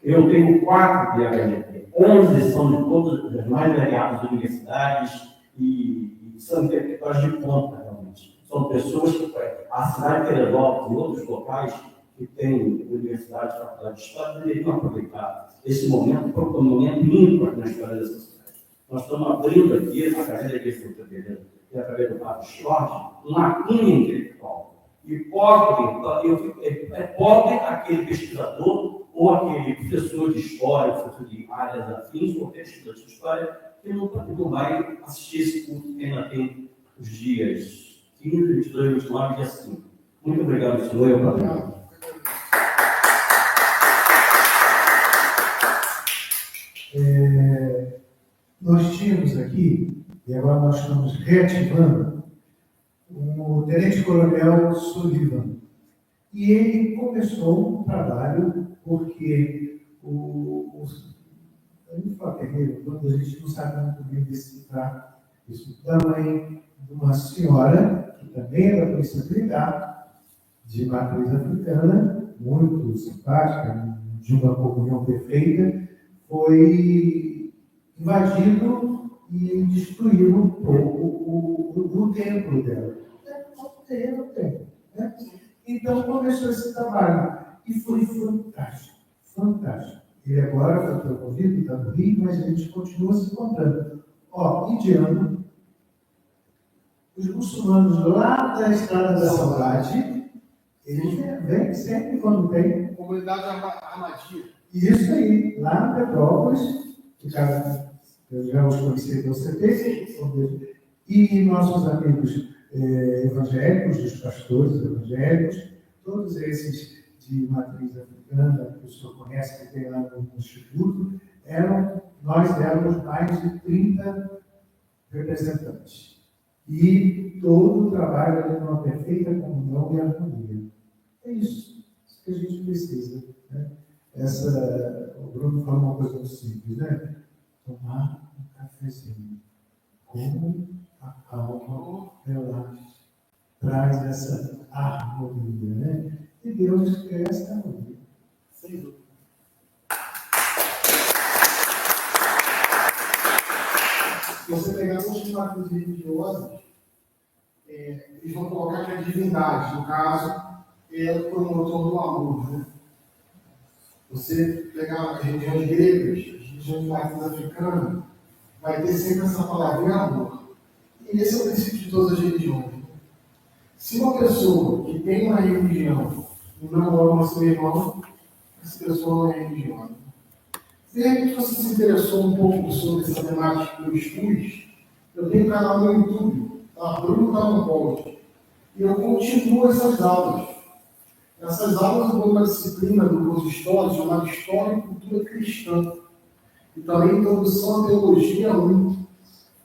eu tenho 4 de HLP, 11 são de todas as mais variadas universidades e são intelectuais de ponta, realmente. São pessoas que, a cidade de Teresópolis e outros locais que têm universidades, faculdade de história, deveriam aproveitar esse momento, porque é um momento ímpar na história dessa cidade. Nós estamos abrindo aqui, através da Igreja Fevereiro e através do Padre Jorge, uma cunha intelectual. E pobre aquele pesquisador ou aquele professor de história, professor de áreas afins, ou pesquisador de história, que não vai assistir esse curso que ainda tem os dias 15, 22, 29 e dia 5. Muito obrigado, senhor. Eu obrigado. Nós tínhamos aqui, e agora nós estamos reativando, o tenente-coronel Sullivan. E ele começou um trabalho, porque a gente fala terreiro, quando a gente não sabe muito bem decifrar isso, da mãe de uma senhora, que também era da Polícia Militar, de matriz africana, muito simpática, de uma comunhão perfeita, foi invadido e destruído um pouco o templo dela. O templo, né? Então começou esse trabalho e foi fantástico, fantástico. Ele agora foi promovido, está no Rio, mas a gente continua se encontrando. Indiano, os muçulmanos lá da Estrada da Saudade, eles vêm sempre quando tem. Comunidade Armadilha. Isso aí, lá em Petrópolis, eu já os conheci com certeza, e nossos amigos evangélicos, dos pastores evangélicos, todos esses de matriz africana, que o senhor conhece, que tem lá no Instituto, nós éramos mais de 30 representantes. E todo o trabalho era numa perfeita comunhão e harmonia. É isso que a gente precisa, né? O Bruno falou uma coisa muito simples, né? Tomar um cafezinho. Como a calma relaxa, traz essa harmonia, né? E Deus quer essa harmonia. Sem dúvida. Se você pegar todas as matrizes religiosas, eles vão colocar que a divindade, no caso, é o promotor do amor, né? Você pegar as religiões gregas, as religiões de matriz africana, vai ter sempre essa palavra amor. E esse é o princípio de todas as religiões. Se uma pessoa que tem uma religião e não ama seu irmão, essa pessoa não é religiosa. De repente você se interessou um pouco sobre essa temática que eu expus, eu tenho um canal no YouTube, tá? Bruno Campos, e eu continuo essas aulas. Essas aulas eu dou uma disciplina do curso de História, chamada História e Cultura Cristã. E também Introdução à Teologia 1.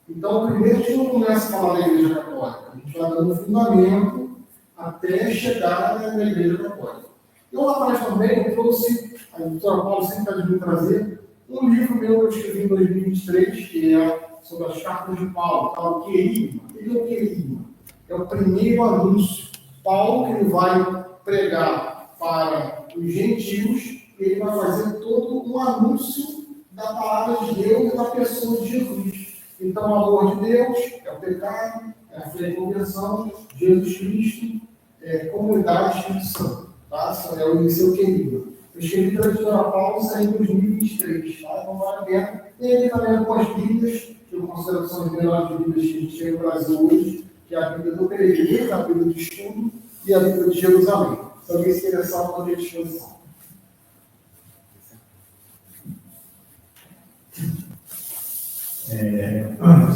Então, primeiro a gente não começa a falar da Igreja Católica. A gente vai dando um fundamento até chegar na Igreja Católica. Eu lá atrás também trouxe, a doutora Paula sempre está de me trazer, um livro meu que eu escrevi em 2023, que é sobre as cartas de Paulo, tá? O querigma. Ele é o querigma. É o primeiro anúncio. Paulo, que ele vai pregar para os gentios, ele vai fazer todo um anúncio da palavra de Deus e da pessoa de Jesus. Então, o amor de Deus é o pecado, é a fé e conversão, Jesus Cristo, comunidade Espírito Santo. Tá? Esse é o querido. Eu escrevi para a editora Paula e saí em 2023. Tá? Então, vale a pena. E ele também algumas Bíblias, que eu considero que são as melhores Bíblias que a gente tem no Brasil hoje, que é a Bíblia do peregrino, a Bíblia de estudo e a Bíblia de Jerusalém. Se alguém se interessar, eu estou à disposição.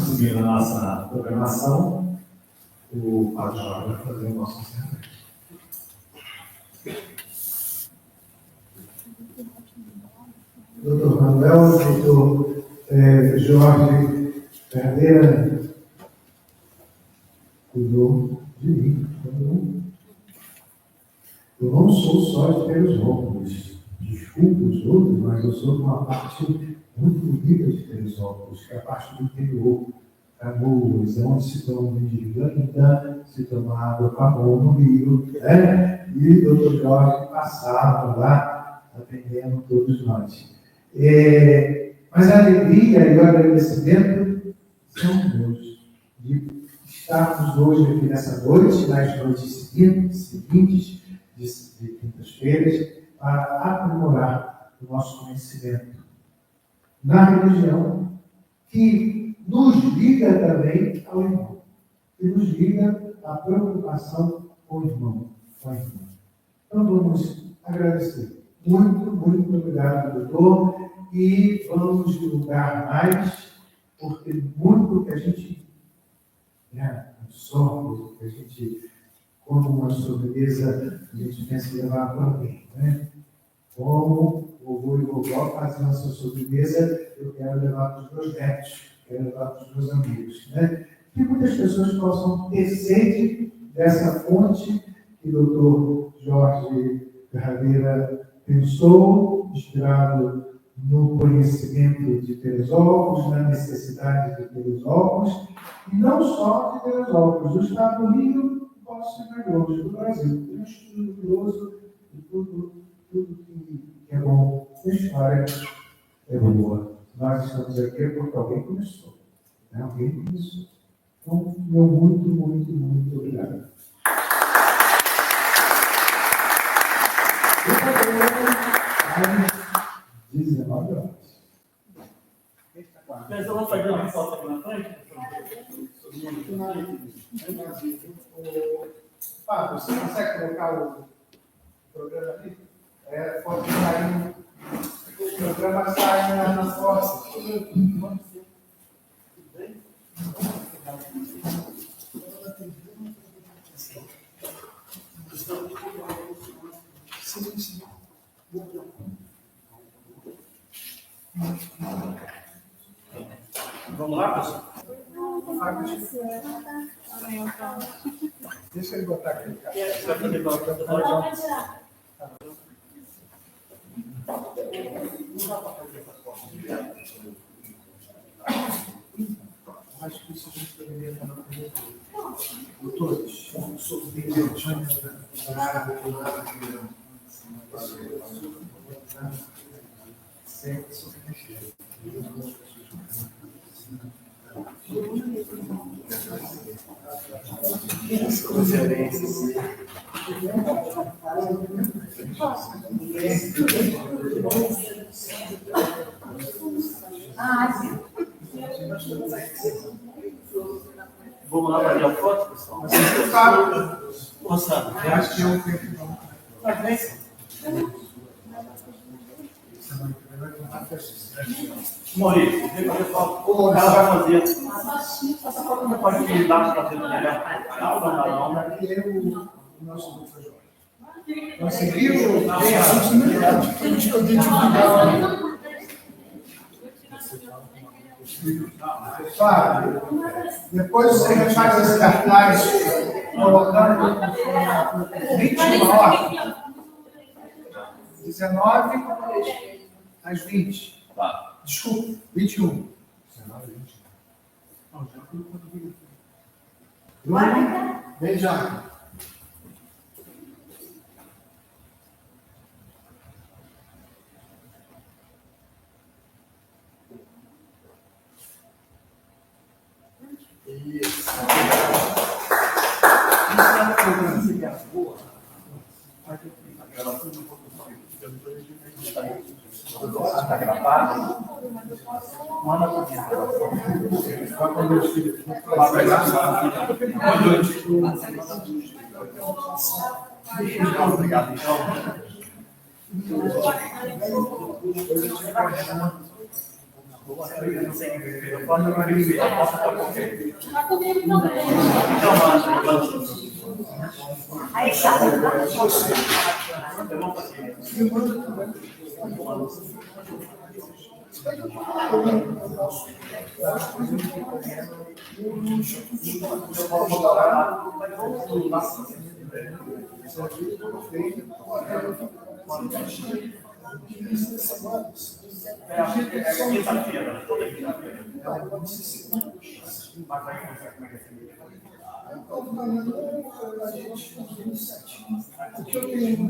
Seguindo a nossa programação, o Padre Jorge vai fazer o nosso encerramento. Doutor Manuel, doutor Jorge Cardeira, cuidou de mim. Eu não sou só de Teresópolis. Desculpe os outros, mas eu sou de uma parte muito bonita de Teresópolis, que é a parte do interior, Canoas, onde se toma vinho de Granita, se toma água com a mão no rio, né? E o doutor Jorge passava lá, atendendo todos nós. Mas a alegria e o agradecimento são meus, de estarmos hoje aqui nessa noite, nas noites seguintes, de quintas-feiras, para aprimorar o nosso conhecimento na religião, que nos liga também ao irmão, que nos liga à preocupação com o irmão, com a irmã. Então vamos agradecer. Muito, muito obrigado, doutor, e vamos divulgar mais, porque muito que a gente absorve, que a gente, como uma sobremesa, a gente pensa em levar para alguém, né? Como o vovô e vovó fazem a sua sobremesa, eu quero levar para os meus netos, quero levar para os meus amigos, né? Que muitas pessoas possam ter sede dessa fonte que o doutor Jorge Carreira pensou, inspirado no conhecimento de Teresópolis, na necessidade de Teresópolis, e não só de Teresópolis, do estado do Rio, do nosso Senhor, do Brasil. Tem um estudo curioso de tudo que é bom. A história é boa. Nós estamos aqui porque alguém começou. Né? Alguém começou. Então, meu muito, muito, muito obrigado. 19 horas. Mas eu vou fazer uma foto aqui na frente. Você consegue colocar o programa aqui? Pode sair. O programa sai na foto. Sim. Vamos lá, pessoal? Deixa ele botar aqui. Você vai fazer qual? Acho que isso a gente deveria estar na primeira. Doutores, sobre direitinhos da área popular, sempre sobre Vamos lá fazer a foto, pessoal? Você sabe. Moçada, Eu acho que eu tenho que não. mas vem. Maurício, vem fazer foto. Ela vai fazer. Essa foto não pode ir embaixo para ver melhor. Não. Aqui é o nosso doutor Jorge. Nós seguimos bem assuntos melhores. Que eu identificava. Fábio, depois você faz esse cartaz colocando 21 horas, 19 às 20. Tá. Desculpa, 21. 19 às 20. Vem já. Isso. Isso é uma coisa boa. A gravação não pode ser. Está gravado? Manda por mim. Obrigado, então. Aí, sabe? O que eu tenho